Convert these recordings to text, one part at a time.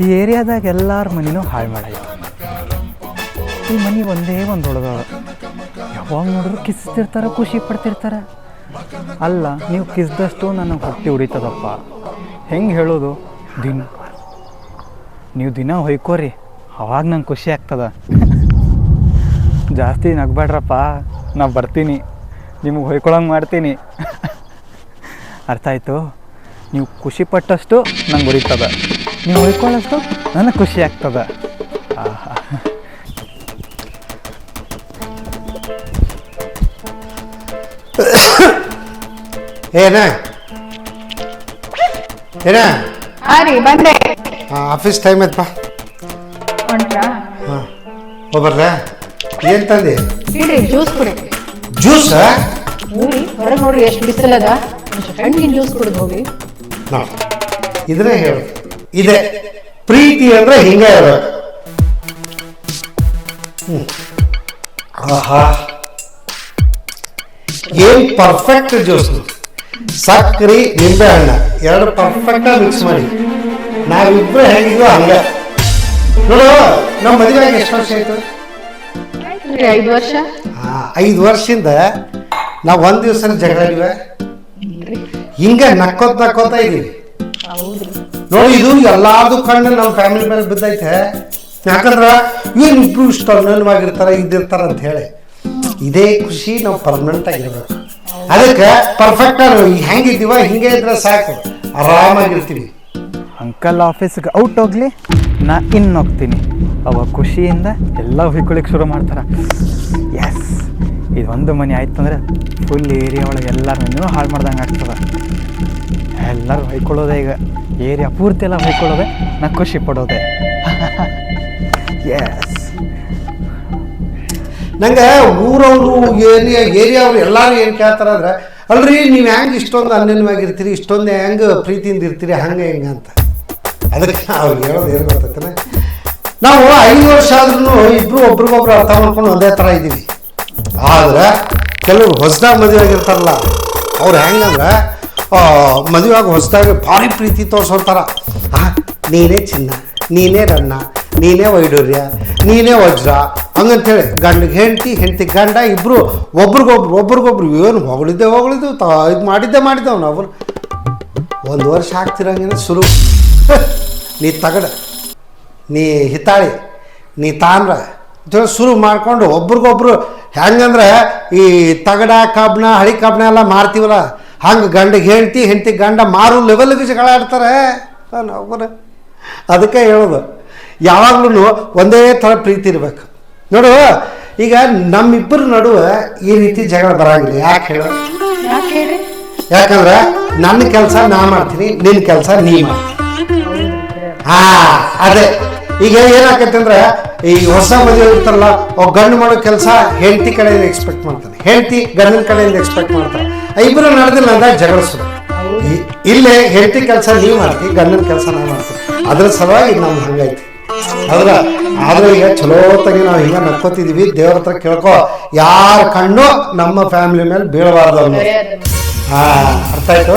ಈ ಏರಿಯಾದಾಗ ಎಲ್ಲರ ಮನಿನೂ ಹಾಳು ಮಾಡಾಯ್ತು. ಈ ಮನೆ ಒಂದೇ ಒಂದು ಹೊಡೆದವ. ಯಾವಾಗ ನೋಡಿದ್ರು ಕಿಸ್ತಿರ್ತಾರೆ, ಖುಷಿ ಪಡ್ತಿರ್ತಾರೆ. ಅಲ್ಲ, ನೀವು ಕಿಸ್ದಷ್ಟು ನನಗೆ ಹೊಟ್ಟೆ ಉರಿತದಪ್ಪ. ಹೆಂಗೆ ಹೇಳೋದು? ನೀವು ದಿನ ಹೊಯ್ಕೋರಿ, ಅವಾಗ ನಂಗೆ ಖುಷಿ ಆಗ್ತದ. ಜಾಸ್ತಿ ನಗ್ಬೇಡ್ರಪ್ಪ, ನಾ ಬರ್ತೀನಿ, ನಿಮಗೆ ಹೊಯ್ಕೊಳಂಗೆ ಮಾಡ್ತೀನಿ. ಅರ್ಥ ಆಯಿತು? ನೀವು ಖುಷಿ ಪಟ್ಟಷ್ಟು ನಂಗೆ ಉರಿತದ, ನೀವು ಹೊಯ್ಕೊಳ್ಳೋಷ್ಟು ನನಗೆ ಖುಷಿ ಆಗ್ತದ. ಆಹಾ, ಏನ ಏನ ರೀ ಬಂದೆ. ಆಫೀಸ್ ಟೈಮ್ ಆಯ್ತಪ್ಪ. ಹೊಂಟ್ರಾ? ಹಾಂ ಹೋಗ್ಬರ್ರ. ಏನು ತಂದೆ? ಇಡ್ರಿ ಜ್ಯೂಸ್ ಕುಡಿ. ಜ್ಯೂಸ್? ಹೋಗಿ ಹೊರಗೆ ನೋಡ್ರಿ ಎಷ್ಟು ಬಿಸಿಲದ, ಹಣ್ಣಿನ ಜ್ಯೂಸ್ ಕುಡಿದು ಹೋಗಿ. ಇದನ್ನೇ ಹೇಳು, ಇದೆ ಪ್ರೀತಿ ಅಂದ್ರೆ ಹಿಂಗೆ ಇರೋದು. ಆಹಾ, ಏನ್ ಪರ್ಫೆಕ್ಟ್ ಜ್ಯೂಸ್. ಸಕ್ಕರೆ ನಿಂಬೆ ಹಣ್ಣ ಎರಡು ಪರ್ಫೆಕ್ಟ್ ಮಿಕ್ಸ್ ಮಾಡಿ ನಾವಿಬ್ರು ಹೇಗಿದ್ವು ಹಂಗ. ನೋಡು, ನಮ್ಮ ಮದುವೆಗೆ ಎಷ್ಟು ವರ್ಷ ಆಯ್ತು? 5 ವರ್ಷ. 5 ವರ್ಷದಿಂದ ನಾವು ಒಂದ್ ದಿವಸ ಜಗಳಿವೆ, ಹಿಂಗ ನಕ್ಕೋತ ಇದೀವಿ. ನೋಡಿ, ಇದು ಎಲ್ಲಾರ್ದು ಕಣ್ಣು ನಮ್ಮ ಫ್ಯಾಮಿಲಿ ಮೇಲೆ ಬಿದ್ದೈತೆ. ಯಾಕಂದ್ರ ಏನಿಬ್ರು ಇಷ್ಟ ಅನ್ಯವಾಗಿರ್ತಾರ, ಇದ್ದಿರ್ತಾರ ಅಂತ ಹೇಳಿ. ಇದೇ ಖುಷಿ ನಾವು ಪರ್ಮನೆಂಟ್ ಆಗಿರ್ಬೇಕು. ಅದಕ್ಕೆ ಪರ್ಫೆಕ್ಟ್ ಹೆಂಗಿದ್ದೀವ ಹಿಂಗೆ ಇದ್ರೆ ಸಾಕು, ಆರಾಮಾಗಿರ್ತೀವಿ. ಅಂಕಲ್ ಆಫೀಸ್ಗೆ ಔಟ್ ಹೋಗ್ಲಿ, ನಾ ಇನ್ನು ಹೋಗ್ತೀನಿ. ಅವಾಗ ಖುಷಿಯಿಂದ ಎಲ್ಲ ಹೊಯ್ಕೊಳಿಕ್ಕೆ ಶುರು ಮಾಡ್ತಾರೆ. ಎಸ್, ಇದೊಂದು ಮನೆ ಆಯ್ತು ಅಂದರೆ ಫುಲ್ ಏರಿಯಾ ಒಳಗೆ ಎಲ್ಲರ ಮನೆಯೂ ಹಾಳು ಮಾಡ್ದಂಗೆ ಆಗ್ತದೆ. ಎಲ್ಲರೂ ಹೊಯ್ಕೊಳ್ಳೋದೆ, ಈಗ ಏರಿಯಾ ಪೂರ್ತಿ ಎಲ್ಲ ಹೊಯ್ಕೊಳ್ಳೋದೆ, ನಾ ಖುಷಿ ಪಡೋದೆ. ಎಸ್, ನಂಗೆ ಊರವರು ಏರಿಯಾ ಅವ್ರು ಎಲ್ಲರೂ ಏನು ಕೇಳ್ತಾರ ಅಂದ್ರೆ, ಅಲ್ರಿ ನೀವು ಹೆಂಗೆ ಇಷ್ಟೊಂದು ಅನ್ಯನ್ಯವಾಗಿರ್ತೀರಿ, ಇಷ್ಟೊಂದು ಹೆಂಗೆ ಪ್ರೀತಿಯಿಂದ ಇರ್ತೀರಿ, ಹಂಗೆ ಹಿಂಗೆ ಅಂತ. ಅದಕ್ಕೆ ಅವ್ರಿಗೆ ಹೇಳೋದು ಏನು ಗೊತ್ತೈತೆ, ನಾವು 5 ವರ್ಷ ಆದ್ರೂ ಇಬ್ರು ಒಬ್ರಿಗೊಬ್ರು ಅರ್ಥ ಮಾಡ್ಕೊಂಡು ಒಂದೇ ಥರ ಇದ್ದೀವಿ. ಆದ್ರೆ ಕೆಲವರು ಹೊಸದಾಗಿ ಮದುವೆ ಆಗಿರ್ತಾರಲ್ಲ, ಅವ್ರು ಹೆಂಗಂದ್ರೆ ಮದುವೆಯಾಗಿ ಹೊಸದಾಗಿ ಭಾರಿ ಪ್ರೀತಿ ತೋರಿಸೋತಾರ. ನೀನೇ ಚಿನ್ನ, ನೀನೇ ರನ್ನ, ನೀನೇ ವೈಡೂರ್ಯ, ನೀನೇ ವಜ್ರ, ಹಂಗಂತೇಳಿ ಗಂಡಿಗೆ ಹೆಂಡತಿ ಗಂಡ ಇಬ್ಬರು ಒಬ್ರಿಗೊಬ್ರು ಏನು ಹೊಗಳಿದ್ದೆ ಇದು ಮಾಡಿದ್ದೆವು ನಾವು. 1 ವರ್ಷ ಆಗ್ತಿರಂಗಿನ ಶುರು, ನೀ ತಗಡ, ನೀ ಹಿತಾಳಿ, ನೀ ತಾಮ್ರ ಶುರು ಮಾಡ್ಕೊಂಡು ಒಬ್ರಿಗೊಬ್ರು ಹೆಂಗಂದ್ರೆ ಈ ತಗಡ ಕಬ್ಬಣ ಹಳಿ ಕಬ್ಬಣ ಎಲ್ಲ ಮಾರ್ತೀವಲ್ಲ, ಹಂಗೆ ಗಂಡಿಗೆ ಹೆಂಡತಿ ಗಂಡ ಮಾರು ಲೆವೆಲ್ಗೆ ಜಗಳ ಆಡ್ತಾರೆ ನಾವು. ಅದಕ್ಕೆ ಹೇಳೋದು, ಯಾವಾಗ್ಲೂ ಒಂದೇ ಥರ ಪ್ರೀತಿ ಇರಬೇಕು. ನೋಡು, ಈಗ ನಮ್ಮಿಬ್ಬರ ನಡುವೆ ಈ ರೀತಿ ಜಗಳ ಬರಂಗಿಲ್ಲ. ಯಾಕೆ ಹೇಳು? ಯಾಕಂದ್ರೆ ನನ್ನ ಕೆಲಸ ನಾ ಮಾಡ್ತೀನಿ, ನಿನ್ನ ಕೆಲಸ ನೀ ಮಾಡ್ತೀನಿ. ಅದೇ ಈಗ ಏನಾಕೈತೆ ಅಂದ್ರೆ, ಈ ಹೊಸ ಮದುವೆ ಇರ್ತಾರಲ್ಲ, ಗಂಡು ಮಾಡೋ ಕೆಲಸ ಹೆಂಡತಿ ಕಡೆಯಿಂದ ಎಕ್ಸ್ಪೆಕ್ಟ್ ಮಾಡ್ತಾನೆ, ಹೆಂಡತಿ ಗಂಡನ ಕಡೆಯಿಂದ ಎಕ್ಸ್ಪೆಕ್ಟ್ ಮಾಡ್ತಾರೆ. ಇಬ್ಬರು ನಡೆದಿಲ್ಲ ಅಂದಾಗ ಜಗಳಿಸೋದು. ಇಲ್ಲೇ ಹೆಂಡತಿ ಕೆಲಸ ನೀವು ಮಾಡ್ತೀವಿ, ಗಂಡನ ಕೆಲಸ ನಾವು ಮಾಡ್ತೀವಿ. ಅದ್ರ ಸಲುವಾಗಿ ನಮ್ಗೆ ಹಂಗೈತಿ. ಹೌದಾ? ಆದ್ರೆ ಈಗ ಚಲೋತ್ತಾಗಿ ನಾವು ಹಿಂಗ ನಕ್ಕೋತಿದೀವಿ. ದೇವ್ರ ಹತ್ರ ಕೇಳ್ಕೊ, ಯಾರ ಕಣ್ಣು ನಮ್ಮ ಫ್ಯಾಮಿಲಿ ಮೇಲೆ ಬೀಳಬಾರ್ದು ಅನ್ನೋ. ಅರ್ಥ ಆಯ್ತು?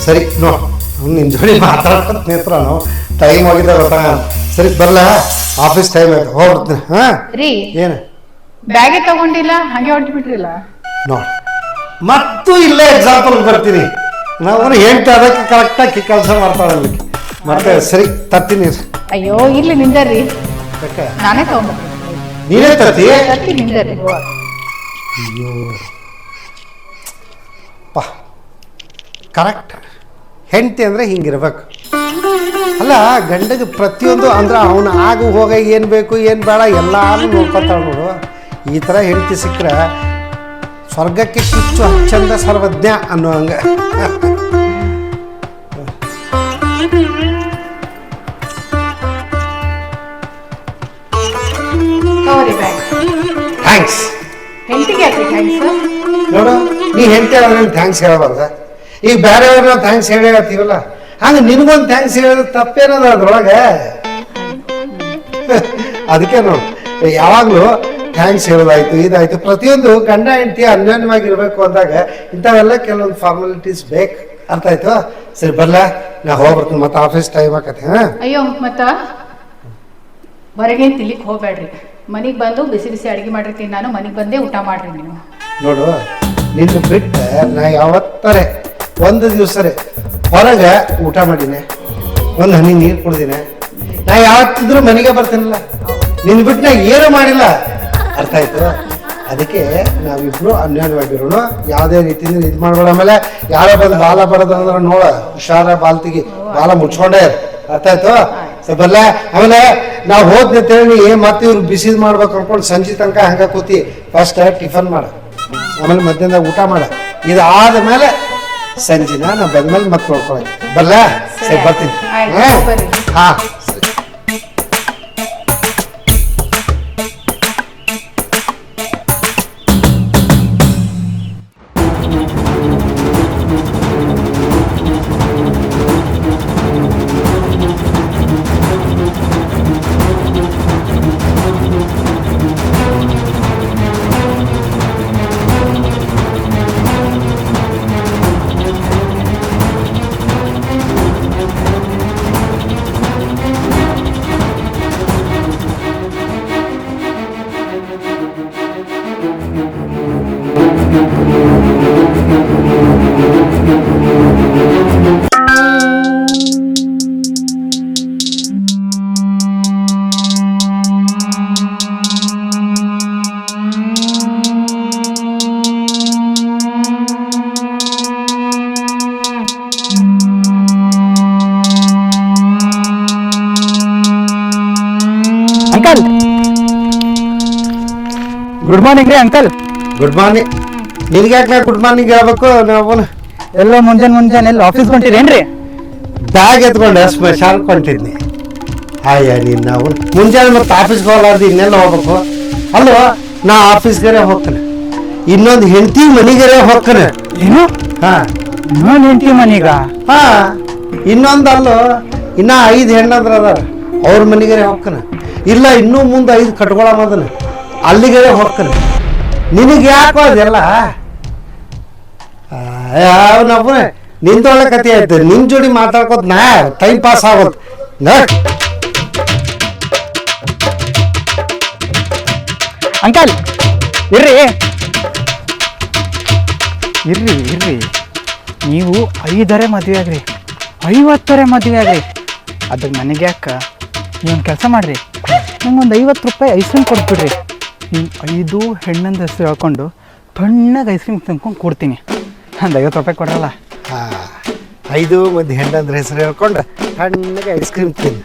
ಸರಿ, ನಿನ್ ಜೋಡಿ ಮಾತಾಡ್ಕೊಂತ ನೇತ್ರ ನಾವು ಟೈಮ್ ಹೋಗಿದ್ದ ಗೊತ್ತಾ. ಸರಿ, ಬರ್ಲ, ಆಫೀಸ್ ಟೈಮ್ ಆಯ್ತು, ಹೋಗ್ಬಿಡ್ತೀನಿ. ಏನು ಬ್ಯಾಗೆ ತಗೊಂಡಿಲ್ಲ, ಹಾಗೆ ಹೊರಟ್ಬಿಟ್ರಿಲ್ಲ. ನೋಡಿ, ಮತ್ತು ಇಲ್ಲೇ ಎಕ್ಸಾಂಪಲ್ ಬರ್ತೀನಿ. ನಾವು ಹೇಳ್ತಾ ಅದಕ್ಕೆ ಕರೆಕ್ಟಾಗಿ ಕೆಲಸ ಮಾಡ್ತಾಳಲ್ಲಿ ಮತ್ತೆ. ಸರಿ, ತರ್ತೀನಿ. ಅಯ್ಯೋ, ಇಲ್ಲಿ ನಿಂದರ್ರಿ, ನಾನೇ ತಗೊಂಡ್ಬರ್ತೀನಿ. ನೀನೇ ತರ್ತಿ? ನಿಂದರ್ರಿ. ಅಯ್ಯೋ ಪಾ, ಕರೆಕ್ಟ್. ಹೆಂಡತಿ ಅಂದರೆ ಹಿಂಗಿರ್ಬೇಕು. ಅಲ್ಲ, ಗಂಡಗೆ ಪ್ರತಿಯೊಂದು ಅಂದ್ರೆ ಅವನು ಆಗು ಹೋಗ ಏನು ಬೇಕು ಏನು ಬೇಡ ಎಲ್ಲಾನು ನೋಡ್ಕೊತಾಳ ನೋಡು. ಈ ಥರ ಹೆಂಡತಿ ಸಿಕ್ಕರೆ ಸ್ವರ್ಗಕ್ಕೆ ಕಿಚ್ಚು ಅಚ್ಚಂದ ಸರ್ವಜ್ಞ ಅನ್ನೋ ಹಂಗೆ. ಥ್ಯಾಂಕ್ಸ್. ನೋಡು, ನೀ ಹೆಂಡತಿ ಅವ್ರಿಗೆ ಥ್ಯಾಂಕ್ಸ್ ಹೇಳಬಾರ್ದ? ಈಗ ಬೇರೆಯವ್ರನ್ನ ಥ್ಯಾಂಕ್ಸ್ ಹೇಳತ್ತೀವಲ್ಲ, ಹಂಗೆ ನಿನಗೊಂದು ಥ್ಯಾಂಕ್ಸ್ ಹೇಳೋದು ತಪ್ಪೇನದ ಅದ್ರೊಳಗೆ? ಅದಕ್ಕೆ ನೋಡಿ, ಯಾವಾಗಲೂ ಥ್ಯಾಂಕ್ಸ್ ಹೇಳೋದಾಯ್ತು, ಇದಾಯ್ತು, ಪ್ರತಿಯೊಂದು ಗಂಡ ಹೆಂಡತಿ ಅನ್ಯೋನ್ಯವಾಗಿರ್ಬೇಕು ಅಂದಾಗ ಇಂಥವೆಲ್ಲ ಕೆಲವೊಂದು ಫಾರ್ಮಾಲಿಟೀಸ್ ಬೇಕು. ಅರ್ಥ ಆಯ್ತು. ಸರಿ ಬರ್ಲ, ನಾ ಹೋಗ್ಬರ್ತೀನಿ, ಮತ್ತೆ ಆಫೀಸ್ ಟೈಮ್ ಆಕತಿ. ಹಾಂ ಅಯ್ಯೋ ಮತ್ತ ಹೊರಗೇನು ತಿನ್ಲಿಕ್ಕೆ ಹೋಗ್ಬೇಡ್ರಿ, ಮನೆಗೆ ಬಂದು ಬಿಸಿ ಬಿಸಿ ಅಡುಗೆ ಮಾಡಿರ್ತೀನಿ ನಾನು, ಮನೆಗೆ ಬಂದೇ ಊಟ ಮಾಡ್ರಿ ನೀವು. ನೋಡು, ನಿನ್ನ ಬಿಟ್ಟು ನಾ ಯಾವತ್ತಾರೆ ಒಂದು ದಿವಸರೇ ಹೊರಗೆ ಊಟ ಮಾಡೀನಿ, ಒಂದು ಹನಿ ನೀರು ಕುಡ್ದಿನಿ, ನಾ ಯಾವತ್ತಿದ್ರು ಮನೆಗೆ ಬರ್ತೀನಲ್ಲ. ನಿನ್ನ ಬಿಟ್ಟು ನಾ ಏನೂ ಮಾಡಿಲ್ಲ, ಅರ್ಥ ಆಯ್ತು. ಅದಕ್ಕೆ ನಾವಿಬ್ರು ಅನ್ಯೋನ್ಯವಾಗಿರೋಣ, ಯಾವುದೇ ರೀತಿಯಿಂದ ಇದು ಮಾಡ್ಬೇಡ. ಆಮೇಲೆ ಯಾರೋ ಬಂದು ಬಾಲ ಬರೋದಂದ್ರೆ ನೋಡ, ಹುಷಾರ ಬಾಲ್ತಿಗೆ ಬಾಲ ಮುಚ್ಕೊಂಡೇ, ಅರ್ಥ ಆಯ್ತು. ಬಲ್ಲ ಆಮೇಲೆ ನಾವು ಹೋದ್ ಅಂತೇಳಿ ಮತ್ತೆ ಇವ್ರು ಬಿಸಿದ್ ಮಾಡ್ಬೇಕು ಅನ್ಕೊಂಡು ಸಂಜೆ ತನಕ ಹಂಗ ಕೂತಿ ಫಸ್ಟ್ ಟಿಫನ್ ಮಾಡ, ಆಮೇಲೆ ಮಧ್ಯಾಹ್ನದಾಗ ಊಟ ಮಾಡ, ಇದಾದ ಮೇಲೆ ಸಂಜಿನ ನಾ ಬಂದ್ಮೇಲೆ ಮತ್ತೆ ನೋಡ್ಕೊಳ್ಳಿ. ಬಲ್ಲ ಸರಿ ಬರ್ತೀನಿ. ಹಾ ಅಂಕಲ್, ಗುಡ್ ಮಾರ್ನಿಂಗ್ ರೀ ಅಂಕಲ್. Good morning. ನಿನ್ಗೆ ಯಾಕೆ ನಾ ಗುಡ್ ಮಾರ್ನಿಂಗ್ ಹೇಳ್ಬೇಕು? ನಾವು ಎಲ್ಲೋ ಮುಂಜಾನೆ ಎಲ್ಲ ಆಫೀಸ್ ಹೊಂಟಿರೇನ್ರಿ? ಬ್ಯಾಗ್ ಎತ್ಕೊಂಡು ಸ್ಮಶಾನ್ ಕೊಂಟಿದ್ನಿ. ಅಯ್ಯ ನೀನು ನಾವು ಮುಂಜಾನೆ ಮತ್ತೆ ಆಫೀಸ್ಗೆ ಹೋಗ್ಲಾರ್ದು ಇನ್ನೆಲ್ಲ ಹೋಗ್ಬೇಕು ಅಲ್ವ? ನಾ ಆಫೀಸ್ಗಾರೆ ಹೋಗ್ತಾನೆ, ಇನ್ನೊಂದು ಹೆಂಡತಿ ಮನೆಗಾರೆ ಹೋಗ್ತಾನೆ. ಏನು? ಹಾ, ಇನ್ನೊಂದು ಹೆಂಡತಿ ಮನೀಗ? ಹಾ, ಇನ್ನೊಂದು ಅಲ್ಲೋ, ಇನ್ನ 5 ಹೆಣ್ಣಂದ್ರ ಅದಾರ, ಅವ್ರ ಮನೆಗಾರೆ ಹೋಗ್ತಾನೆ. ಇಲ್ಲ ಇನ್ನೂ ಮುಂದೆ 5 ಕಟ್ಕೊಳಮದನ, ಅಲ್ಲಿಗಾರೆ ಹೋಗ್ತಾನೆ. ನಿನಗೆ ಯಾಕೋ ಅದೆಲ್ಲ? ನಾವು ನಿಂದೊಳ್ಳೆ ಕತೆ ಆಯ್ತು, ನಿನ್ ಜೋಡಿ ಮಾತಾಡ್ಕೋತ ನಾ ಟೈಮ್ ಪಾಸ್ ಆಗೋದು. ಅಂಕಲ್ ಇರ್ರಿ ಇರ್ರಿ ಇರ್ರಿ, ನೀವು 5ರೆ ಮದುವೆ ಆಗ್ರಿ, 50ರೆ ಮದುವೆ ಆಗ್ರಿ, ಅದಕ್ಕೆ ನನಗೆ ಯಾಕ? ನೀವೊಂದು ಕೆಲಸ ಮಾಡಿರಿ, ನಂಗೊಂದು 50 ರೂಪಾಯಿ ಐಸ್ ಕ್ರೀಮ್ ಕೊಟ್ಬಿಡ್ರಿ. ನೀವು 5 ಹೆಣ್ಣಂದು ಹೆಸರು ಹೇಳ್ಕೊಂಡು ತಣ್ಣಗೆ ಐಸ್ ಕ್ರೀಮ್ ತಿನ್ಕೊಂಡು ಕೊಡ್ತೀನಿ. ಒಂದು 50 ರೂಪಾಯಿ ಕೊಡ್ರಲ್ಲ. 5 ಮಂದಿ ಹೆಣ್ಣಂದ್ರೆ ಹೆಸರು ಹೇಳ್ಕೊಂಡ್ರೆ ತಣ್ಣಗೆ ಐಸ್ ಕ್ರೀಮ್ ತಿನ್ನು.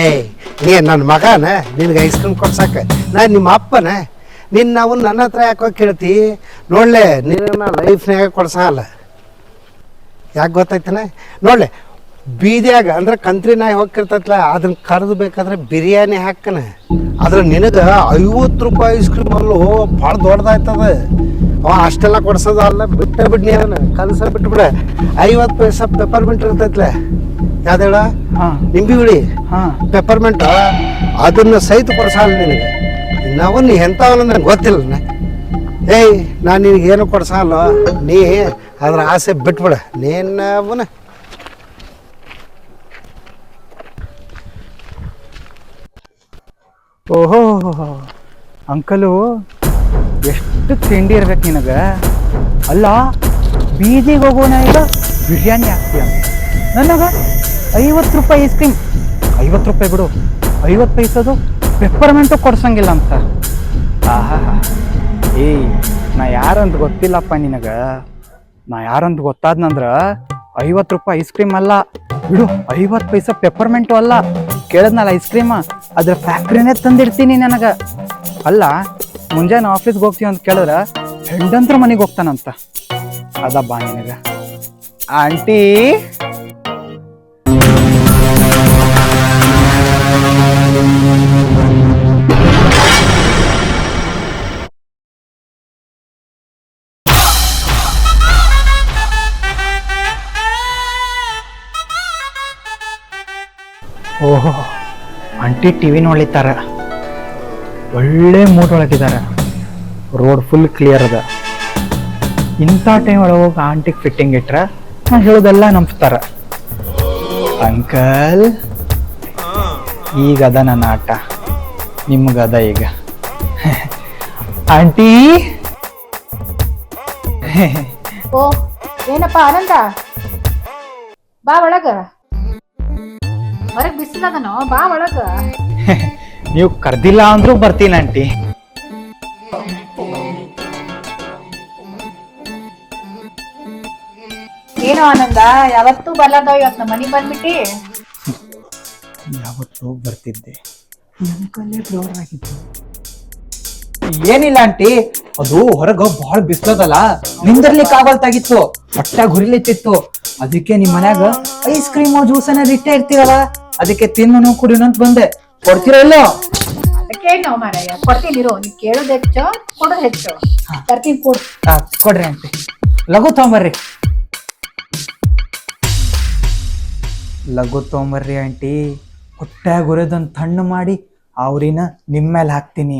ಏಯ್ ನೀ ನನ್ನ ಮಗನ, ನಿನಗೆ ಐಸ್ ಕ್ರೀಮ್ ಕೊಡ್ಸಾಕ ನಾನು ನಿಮ್ಮ ಅಪ್ಪನ? ನಿನ್ನ ನಾವು ನನ್ನ ಹತ್ರ ಯಾಕೋ ಕೇಳ್ತಿ? ನೋಡ್ಲೆ, ನಿನ್ನ ಲೈಫ್ನಾಗ ಕೊಡ್ಸಲ್ಲ. ಯಾಕೆ ಗೊತ್ತಾಯ್ತಾನೆ? ನೋಡ್ಲೆ, ಬೀದಿಯಾಗ ಅಂದ್ರೆ ಕಂತ್ರಿ ನಾಯಿ ಹೋಗ್ತಿರ್ತೈತಲ್ಲ, ಅದನ್ನ ಕರೆದು ಬೇಕಾದ್ರೆ ಬಿರಿಯಾನಿ ಹಾಕನ, ಆದ್ರೆ ನಿನಗೆ 50 ರೂಪಾಯಿ ಐಸ್ ಕ್ರೀಮ್ ಅಲ್ಲೂ ಭಾಳ ದೊಡ್ಡದಾಯ್ತದ. ಅವ ಅಷ್ಟೆಲ್ಲ ಕೊಡ್ಸೋದು ಅಲ್ಲ, ಬಿಟ್ಬಿಡ್ನಿ, ಅವನು ಕಲಸ ಬಿಟ್ಬಿಡ. 50 ಪೈಸಾ ಪೆಪ್ಪರ್ಮೆಂಟ್ ಇರ್ತೈತ್ಲ, ಯಾವ್ದೇಳ ನಿಂಬಿ ಹುಳಿ ಪೆಪ್ಪರ್ಮೆಂಟ್, ಅದನ್ನ ಸಹಿತ ಕೊಡ್ಸಲ್ಲ ನಿನಗೆ. ನಾವು ನೀ ಎಂಥವನ್ನ ನನಗೆ ಗೊತ್ತಿಲ್ಲ. ಏಯ್ ನಾನು ನಿನಗೇನು ಕೊಡ್ಸಲ್ಲ, ನೀ ಅದ್ರ ಆಸೆ ಬಿಟ್ಬಿಡ. ನೀನವನ ಓಹೋ, ಅಂಕಲು ಎಷ್ಟು ತಿಂಡಿ ಇರ್ಬೇಕು ನಿನಗೆ. ಅಲ್ಲ, ಬೀದಿಗೆ ಹೋಗೋಣ ಈಗ ಬಿರಿಯಾನಿ ಹಾಕ್ತೀಯ ನನಗೆ 50 ರೂಪಾಯಿ ಐಸ್ ಕ್ರೀಮ್, 50 ರೂಪಾಯಿ ಬಿಡು, 50 ಪೈಸದು ಪೆಪ್ಪರ್ಮೆಂಟು ಕೊಡ್ಸಂಗಿಲ್ಲ ಅಂತ. ಆಹಾ, ಏಯ್ ನಾ ಯಾರಂತ ಗೊತ್ತಿಲ್ಲಪ್ಪ ನಿನಗೆ. ನಾ ಯಾರಂತ ಗೊತ್ತಾದ್ನಂದ್ರೆ 50 ರೂಪಾಯಿ ಐಸ್ ಕ್ರೀಮ್ ಅಲ್ಲ ಬಿಡು, 50 ಪೈಸಾ ಪೆಪ್ಪರ್ಮೆಂಟು ಅಲ್ಲ. ಕೇಳಿದ್ನಲ್ಲ ಐಸ್ ಕ್ರೀಮ, ಅದ್ರ ಫ್ಯಾಕ್ಟ್ರಿನೇ ತಂದಿಡ್ತೀನಿ ನನಗೆ. ಅಲ್ಲ, ಮುಂಜಾನೆ ಆಫೀಸ್ಗೆ ಹೋಗ್ತೀವಿ ಅಂತ ಕೇಳಿದ್ರೆ ಹೆಂಡಂತ್ರ ಮನೆಗೆ ಹೋಗ್ತಾನಂತ. ಅದಬ್ಬಾ ನಿನಗೆ. ಆಂಟಿ, ಓಹೋ, ಆಂಟಿ ಟಿವಿ ನೋಡ್ಲಿತ್ತಾರ, ಒಳ್ಳೆ ಮೂಡ್ ಒಳಗಿದ್ದಾರೆ, ರೋಡ್ ಫುಲ್ ಕ್ಲಿಯರ್ ಅದ. ಇಂಥ ಟೈಮ್ ಒಳಗೆ ಹೋಗಿ ಆಂಟಿಗೆ ಫಿಟ್ಟಿಂಗ್ ಇಟ್ರೆ ನಾ ಹೇಳೋದೆಲ್ಲ ನಂಬ್ತಾರ. ಅಂಕಲ್ ಈಗದ ನನ್ನ ಆಟ, ನಿಮ್ಗದ ಈಗ. ಆಂಟಿ ಓ ಏನಪ್ಪ ಆನಂದ, ಬಾ ಒಳಗ. ಹೊರಗ್ ಬಿಸಿಲದನೋ, ಬಾ ಒಳಗ. ನೀವು ಕರ್ದಿಲ್ಲ ಅಂದ್ರೂ ಬರ್ತೀನಿ ಆಂಟಿ. ಏನೋ ಆನಂದ, ಯಾವತ್ತೂ ಬರ್ಲಾರ್ದ ಇವತ್ತು ನಮ್ಮ ಮನೆಗ್ ಬಂದ್ಬಿಟ್ಟಿ. ಯಾವತ್ತು ಬರ್ತಿದ್ದೆ, ಏನಿಲ್ಲ ಆಂಟಿ, ಅದು ಹೊರಗ ಬಹಳ ಬಿಸ್ಲದಲ್ಲ, ನಿಂದಿರ್ಲಿಕ್ಕೆ ಆಗಲ್ತಾಗಿತ್ತು, ಹೊಟ್ಟಾಗ ಹುರಿಲಿತ್ತಿತ್ತು. ಅದಕ್ಕೆ ನಿಮ್ ಮನ್ಯಾಗ ಐಸ್ ಕ್ರೀಮ್ ಜ್ಯೂಸ್ ಅನ್ನೋದು ಇಟ್ಟೇ ಇರ್ತೀರಲ್ಲ, ಅದಕ್ಕೆ ತಿನ್ನು ಕುಡಿಯೋಣ ಅಂತ ಬಂದೆ. ಕೊಡ್ತೀರಾ ಇಲ್ಲೋ? ಅದಕ್ಕೆ ನಾವು ಮಾರಾಯ ಕೊಡ್ತೀನಿರೋ, ನೀ ಕೇಳೋದು ಹೆಚ್ಚು ಕೊಡೋದು ಹೆಚ್ಚು. ತರ್ತೀನಿ ಕೊಡು. ಕೊಡ್ರಿ ಆಂಟಿ, ಲಘು ತಗೊಂಬರ್ರಿ. ಲಘು ತಗೊಂಬರ್ರಿ ಆಂಟಿ, ಹೊಟ್ಟಾಗ ಹುರಿದೊಂದು ತಣ್ಣು ಮಾಡಿ ಅವ್ರಿನ ನಿಮ್ಮ ಮೇಲೆ ಹಾಕ್ತೀನಿ.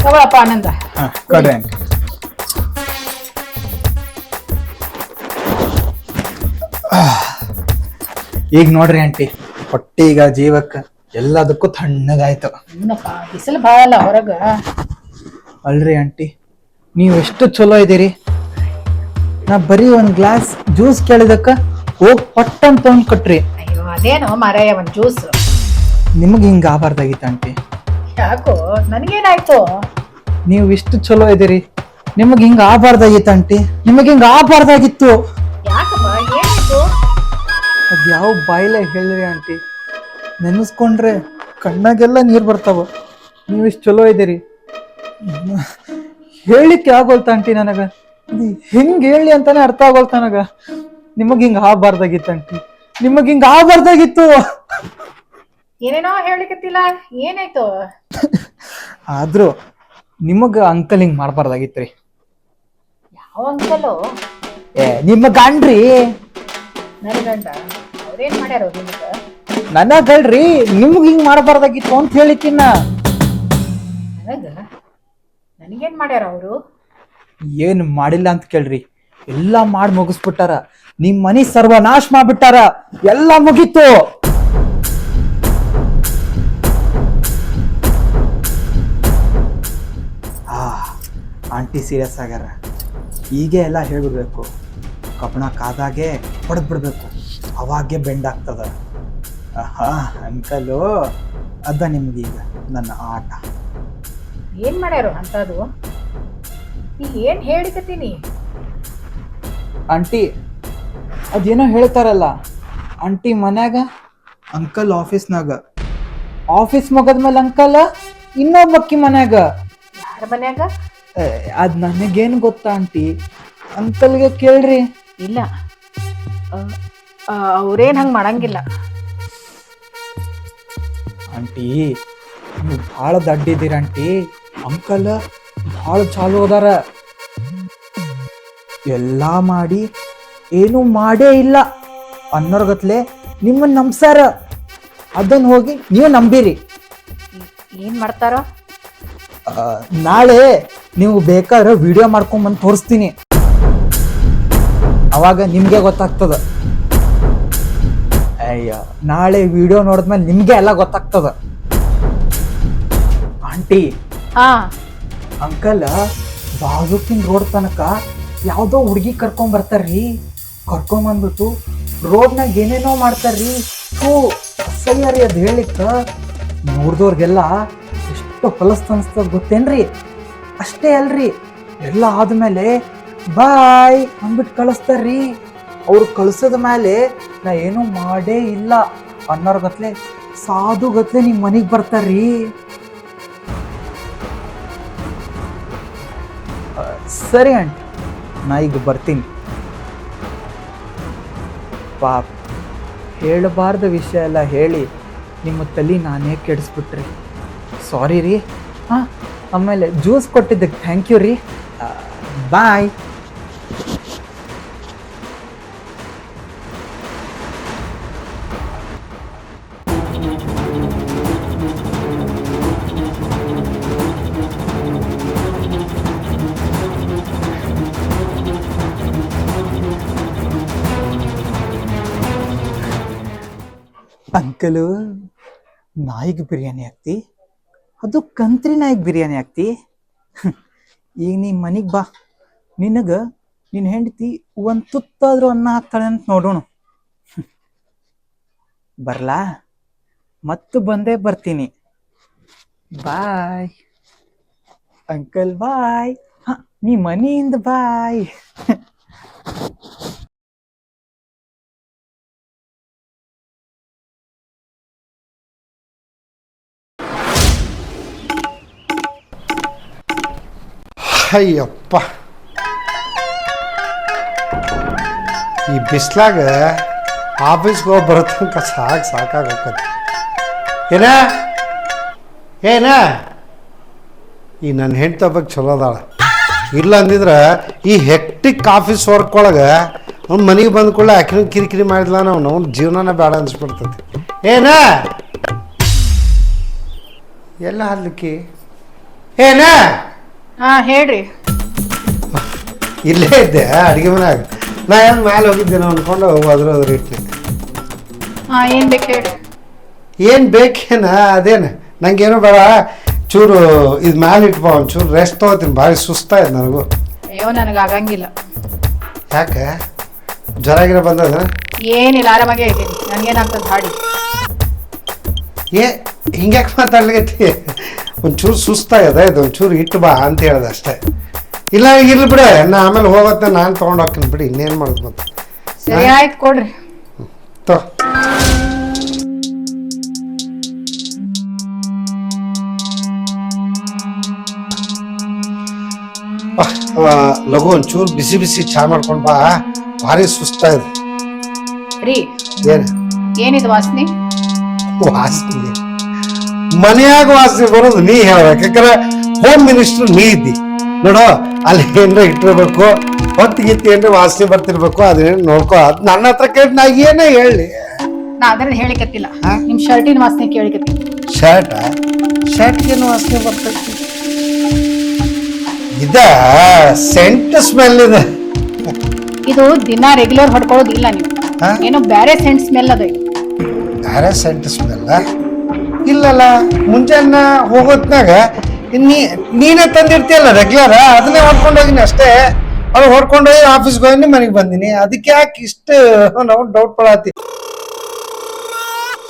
ತಗೊಳಪ್ಪ ಆನಂದ. ಕೊಡ್ರಿ ಆಂಟಿ. ಈಗ ನೋಡ್ರಿ ಆಂಟಿ, ಹೊಟ್ಟೆ ಈಗ ಜೀವಕ್ಕ ಎಲ್ಲದಕ್ಕೂ ತಣ್ಣಗಾಯ್ತು. ಏನಪ್ಪ ಬಿಸಿಲು ಭಾಳ ಅಲ್ಲ ಹೊರಗ. ಅಲ್ರಿ ಆಂಟಿ, ನೀವು ಎಷ್ಟು ಚಲೋ ಇದ್ದೀರಿ. ನಾ ಬರೀ ಒಂದ್ ಗ್ಲಾಸ್ ಜ್ಯೂಸ್ ಕೇಳಿದಕ್ಕ ಹೋಗ್ ಪಟ್ಟ ಅಂತ ತೊಗೊಂಡ್ ಕೊಟ್ರಿ. ಅಯ್ಯೋ ಅದೇನೋ ಮಾರಾಯ, ಒಂದ್ ಜ್ಯೂಸ್. ನಿಮಗ್ ಹಿಂಗ ಆಗಬಾರ್ದಾಗಿತ್ತು ಆಂಟಿ. ಯಾಕೋ ನನಗೇನಾಯ್ತು? ನೀವು ಇಷ್ಟು ಚಲೋ ಇದ್ದೀರಿ, ನಿಮಗ್ ಹಿಂಗ ಆಗಬಾರ್ದಾಗಿತ್ತು ಆಂಟಿ, ನಿಮಗ್ ಹಿಂಗ ಆಗಬಾರ್ದಾಗಿತ್ತು. ಯಾಕಪ್ಪ ಏನಾಯ್ತು? ಅದ್ ಯಾವ ಬಾಯಿಲೆ ಹೇಳ್ರಿ ಆಂಟಿ, ನೆನೆಸ್ಕೊಂಡ್ರೆ ಕಣ್ಣಾಗೆಲ್ಲ ನೀರ್ ಬರ್ತಾವ. ನೀವು ಇಷ್ಟು ಚಲೋ ಇದ್ದೀರಿ, ಹೇಳಿಕ್ಕೆ ಆಗೋಲ್ತ ಆಂಟಿ ನನಗ. ಹಿಂಗ್ ಹೇಳಿ ಅಂತಾನೆ ಅರ್ಥ ಆಗೋಲ್ತ ನನಗ. ನಿಮಗ್ ಹಿಂಗ ಆಗಬಾರ್ದಾಗಿತ್ತು ಆಂಟಿ, ನಿಮಗ್ ಹಿಂಗ ಆಗಬಾರ್ದಾಗಿತ್ತು. ಏನೇನೋ ಹೇಳಿಕತ್ತಿಲ್ಲ, ಏನಾಯ್ತು? ಆದ್ರೂ ನಿಮಗ ಅಂಕಲ್ ಹಿಂಗ್ ಮಾಡ್ಬಾರ್ದಾಗಿತ್ರಿ. ಯಾವ ಅಂಕಲು? ನಿಮ್ಮ ಗಂಡ್ರಿ. ನನ್ನ ಗಂಡ ಅವ್ರೇನ್ ಮಾಡ್ಯಾರೋ ನಿಮಗ? ನನಗಲ್ರಿ, ನಿಮ್ಗ್ ಹಿಂಗ್ ಮಾಡಬಾರ್ದಾಗಿತ್ತು ಅಂತ ಹೇಳಿಕಿನ್ನ. ನನಗೇನ್ ಮಾಡ್ಯಾರ ಅವರು? ಏನ್ ಮಾಡಿಲ್ಲ ಅಂತ ಕೇಳ್ರಿ, ಎಲ್ಲಾ ಮಾಡಿ ಮುಗಿಸ್ಬಿಟ್ಟಾರ. ನಿಮ್ ಮನಿ ಸರ್ವನಾಶ ಮಾಡ್ಬಿಟ್ಟಾರ, ಎಲ್ಲಾ ಮುಗೀತು. ಆಂಟಿ ಸೀರಿಯಸ್ ಆಗ್ಯಾರ. ಹೀಗೆ ಎಲ್ಲ ಹೇಳ್ಬಿಡ್ಬೇಕು, ಕಬ್ಬಣ ಕಾದಾಗೆ ಹೊಡೆದ್ಬಿಡ್ಬೇಕು, ಅವಾಗೆ ಬೆಂಡ್ ಆಗ್ತದ. ಅಂಕಲು ಅದ ನಿಮ್ಗೀಗ ನನ್ನ ಆಟ. ಏನ್ ಮಾಡ್ಯಾರೋ ಅಂತದು? ಈಗ ಏನ್ ಹೇಳಿಕತ್ತೀನಿ? ಆಂಟಿ ಅದೇನೋ ಹೇಳ್ತಾರಲ್ಲ, ಆಂಟಿ ಮನ್ಯಾಗ, ಅಂಕಲ್ ಆಫೀಸ್ನಾಗ, ಆಫೀಸ್ ಮುಗದ್ಮೇಲೆ ಅಂಕಲ್ ಇನ್ನೊಬ್ಬಕ್ಕಿ ಮನ್ಯಾಗ. ಯಾರ ಮನ್ಯಾಗ? ಅದ್ ನನಗೇನು ಗೊತ್ತಾ ಆಂಟಿ, ಅಂಕಲ್ಗೆ ಕೇಳ್ರಿ. ಇಲ್ಲ, ಅವ್ರೇನ್ ಹಂಗ್ ಮಾಡಂಗಿಲ್ಲ. ಆಂಟಿ ನೀವು ಭಾಳ ದಡ್ಡಿದ್ದೀರ ಆಂಟಿ, ಅಂಕಲ್ ಭಾಳ ಚಾಲು ಅದಾರ. ಎಲ್ಲ ಮಾಡಿ ಏನು ಮಾಡೇ ಇಲ್ಲ ಅನ್ನೋರ್ಗತ್ಲೆ ನಿಮ್ಮನ್ನ ನಂಬ್ಸಾರ. ಅದನ್ನ ಹೋಗಿ ನೀವು ನಂಬಿರಿ. ಏನ್ ಮಾಡ್ತಾರೋ? ನಾಳೆ ನೀವು ಬೇಕಾದ್ರೆ ವಿಡಿಯೋ ಮಾಡ್ಕೊಂಬಂದು ತೋರಿಸ್ತೀನಿ, ಅವಾಗ ನಿಮ್ಗೆ ಗೊತ್ತಾಗ್ತದ. ಅಯ್ಯ, ನಾಳೆ ವಿಡಿಯೋ ನೋಡಿದ್ಮೇಲೆ ನಿಮ್ಗೆ ಎಲ್ಲ ಗೊತ್ತಾಗ್ತದ. ಆಂಟಿ, ಅಂಕಲ್ ಬಾಜುಕಿನ್ ರೋಡ್ ತನಕ ಯಾವ್ದೋ ಹುಡುಗಿ ಕರ್ಕೊಂಡ್ ಬರ್ತಾರ್ರಿ. ಕರ್ಕೊಂಬಂದ್ಬಿಟ್ಟು ರೋಡ್ನಾಗ ಏನೇನೋ ಮಾಡ್ತಾರ್ರಿ. ಅಸಹ್ಯ ರೀ ಅದು ಹೇಳಿಕ್ಕ. ನೋಡ್ದವ್ರಿಗೆಲ್ಲ ಎಷ್ಟು ಹೊಲಸ್ತ ಅನಿಸ್ತದ ಗೊತ್ತೇನ್ರಿ? ಅಷ್ಟೇ ಅಲ್ರಿ, ಎಲ್ಲ ಆದ್ಮೇಲೆ ಬಾಯ್ ಅಂದ್ಬಿಟ್ಟು ಕಳಿಸ್ತಾರ್ರಿ. ಅವ್ರು ಕಳ್ಸದ ಮೇಲೆ ನಾ ಏನೂ ಮಾಡೇ ಇಲ್ಲ ಅನ್ನೋರ್ ಗತ್ಲೆ ಸಾಧು ಗತ್ಲೆ ನಿಮ್ಮ ಮನೆಗೆ ಬರ್ತಾರ್ರಿ. ಸರಿ ಆಂಟಿ, ನಾ ಈಗ ಬರ್ತೀನಿ. ಪಾಪ, ಹೇಳಬಾರ್ದ ವಿಷಯ ಎಲ್ಲ ಹೇಳಿ ನಿಮ್ಮ ತಲೆ ನಾನೇ ಕೆಡಿಸ್ಬಿಟ್ರಿ. ಸಾರಿ ರೀ. ಹಾಂ, ಆಮೇಲೆ ಜ್ಯೂಸ್ ಕೊಟ್ಟಿದ್ದಕ್ಕೆ ಥ್ಯಾಂಕ್ ಯು ರೀ. ಬಾಯ್. ಅಂಕಲು ನಾಯಿಗೆ ಬಿರಿಯಾನಿ ಹಾಕ್ತಿ, ಅದು ಕಂತ್ರಿ ನಾಯಿಗೆ ಬಿರಿಯಾನಿ ಹಾಕ್ತಿ. ಈಗ ನೀ ಮನೆಗೆ ಬಾ, ನಿನಗೆ ನಿನ್ನ ಹೆಂಡತಿ ಒಂದು ತುತ್ತಾದ್ರೂ ಅನ್ನ ಹಾಕ್ತಾಳೆ ಅಂತ ನೋಡೋಣ. ಬರ್ಲಾ? ಮತ್ತು ಬಂದೇ ಬರ್ತೀನಿ. ಬಾಯ್ ಅಂಕಲ್, ಬಾಯ್. ನೀ ಮನೆಯಿಂದ ಬಾಯ್. ಅಯ್ಯಪ್ಪ, ಈ ಬಿಸ್ಲಾಗ ಆಫೀಸ್ಗೆ ಹೋಗಿ ಬರೋ ತನಕ ಸಾಕಾಗತ್ತೆ. ಏನ ಈ ನನ್ನ ಹೆಂಡತಿ ಹಬ್ಬಕ್ಕೆ ಚಲೋ ಅದಾಳ. ಇಲ್ಲ ಅಂದಿದ್ರೆ ಈ ಹೆಕ್ಟಿಕ್ ಆಫೀಸ್ ವರ್ಕ್ ಒಳಗೆ ಅವ್ನು ಮನೆಗೆ ಬಂದ್ಕೊಳ್ಳೆ ಆಕಿನ ಕಿರಿಕಿರಿ ಮಾಡಿದ್ಲ ಅವ್ನ ಜೀವನನೇ ಬೇಡ ಅನ್ಸ್ಬಿಡ್ತೈತಿ. ಎಲ್ಲ ಹಾಡ್ಲಿಕ್ಕೆ ಹಾ ಹೇಳ್ರಿ. ಇಲ್ಲೇ ಇದ್ದೆ ಅಡುಗೆ ಮನ್ಯಾಗ. ನಾ ಏನು ಮ್ಯಾಲೆ ಹೋಗಿದ್ದೇನೆ ಅಂದ್ಕೊಂಡು ಹೋದ್ರೆ ಇಟ್ಟಿದ್ದೆ. ಹಾ ಏನ್ ಬೇಕು ಹೇಳಿ. ಏನು ಬೇಕೇನ ಅದೇನು ನಂಗೇನು ಬೇಡ, ಚೂರು ಇದು ಮ್ಯಾಲೆ ಇಟ್ಬೋ, ಒಂಚೂರು ರೆಸ್ಟ್ ತೊಗೋತೀನಿ, ಭಾರಿ ಸುಸ್ತಾಯ್ತು ನನಗೂ. ಅಯ್ಯೋ ನನಗೆ ಆಗಂಗಿಲ್ಲ. ಯಾಕೆ ಜ್ವರ ಗಿರ ಬಂದದ? ಏನಿಲ್ಲ, ಆರಾಮಾಗೇ ಇದ್ದೀನಿ. ನನಗೇನಾಗ್ತದೆ ಹಾಡಿ. ಹಿಂಗ್ಯಾಕೆ ಮಾತಾಡ್ಲಿಕ್ಕೆ? ಒಂಚೂರು ಸುಸ್ತಾಗದ, ಇದು ಒಂಚೂರು ಇಟ್ಟು ಬಾ ಅಂತ ಹೇಳ್ದೆ ಅಷ್ಟೇ. ಇಲ್ಲ ಇರ್ಲಿ ಬಿಡ, ನಾ ಆಮೇಲೆ ಹೋಗುತ್ತೆ, ನಾನು ತೊಗೊಂಡು ಹೋಗ್ತೀನಿ ಬಿಡಿ, ಇನ್ನೇನು ಮಾಡೋದು ಮತ್ತೆ. ಸರಿ ಆಯ್ತು ಕೊಡ್ರಿ. ಲಘು ಒಂಚೂರು ಬಿಸಿ ಬಿಸಿ ಚಾ ಮಾಡ್ಕೊಂಡು ಬಾ, ಭಾರಿ ಸುಸ್ತಾಯಿದೆ. ರೀ ಏನಿದು ವಾಸನೆ? ವಾಸನೆ ಮನೆಯಾಗ ವಾಸನೆ ಬರೋದು ನೀ ಹೇಳ್ಬೇಕು, ಯಾಕಂದ್ರೆ ಹೋಮ್ ಮಿನಿಸ್ಟರ್ ನೀ ಇದ್ದಿ ನೋಡು. ಅಲ್ಲಿ ಏನ್ರ ಇಟ್ಟಿರ್ಬೇಕು, ಹೊತ್ತಿಗಿತ್ತಿ ಏನ್ರ ವಾಸನೆ ಬರ್ತಿರ್ಬೇಕು, ಅದೇನು ನೋಡ್ಕೊ. ಅದ್ ನನ್ನ ಹತ್ರ ಕೇಳಿ ನಾ ಏನೇ ಹೇಳಿ. ನಾ ಅದ್ರ ಹೇಳಿಕತ್ತಿಲ್ಲ, ನಿಮ್ ಶರ್ಟಿನ ವಾಸನೆ ಕೇಳಿಕತ್ತೀನಿ. ಶರ್ಟ್ಗೇನು ವಾಸನೆ ಬರ್ತೈತಿ? ಇದ ಸೆಂಟ್ ಸ್ಮೆಲ್ ಇದೆ. ಇದು ದಿನ ರೆಗ್ಯುಲರ್ ಹೊಡ್ಕೊಳ್ಳೋದಿಲ್ಲ ನೀವು, ಏನೋ ಬ್ಯಾರೆ ಸೆಂಟ್ ಸ್ಮೆಲ್ ಅದ. ಬ್ಯಾರೆ ಸೆಂಟ್ ಸ್ಮೆಲ್ ಇಲ್ಲಲ್ಲ. ಮುಂಜಾನೆ ಹೋಗೋತ್ನಾಗ ನೀನೇ ತಂದಿರ್ತೀಯಲ್ಲ ರೆಗ್ಯುಲರ್, ಅದನ್ನೇ ಹೊಡ್ಕೊಂಡೋಗಿನಿ ಅಷ್ಟೇ. ಅದು ಹೊಡ್ಕೊಂಡೋಗಿ ಆಫೀಸ್ಗೆ ಹೋಗಿ ಮನೆಗೆ ಬಂದಿನಿ. ಅದಕ್ಕೆ ಯಾಕೆ ಇಷ್ಟು ನಾವು ಡೌಟ್ ಪಡತ್ತಿ?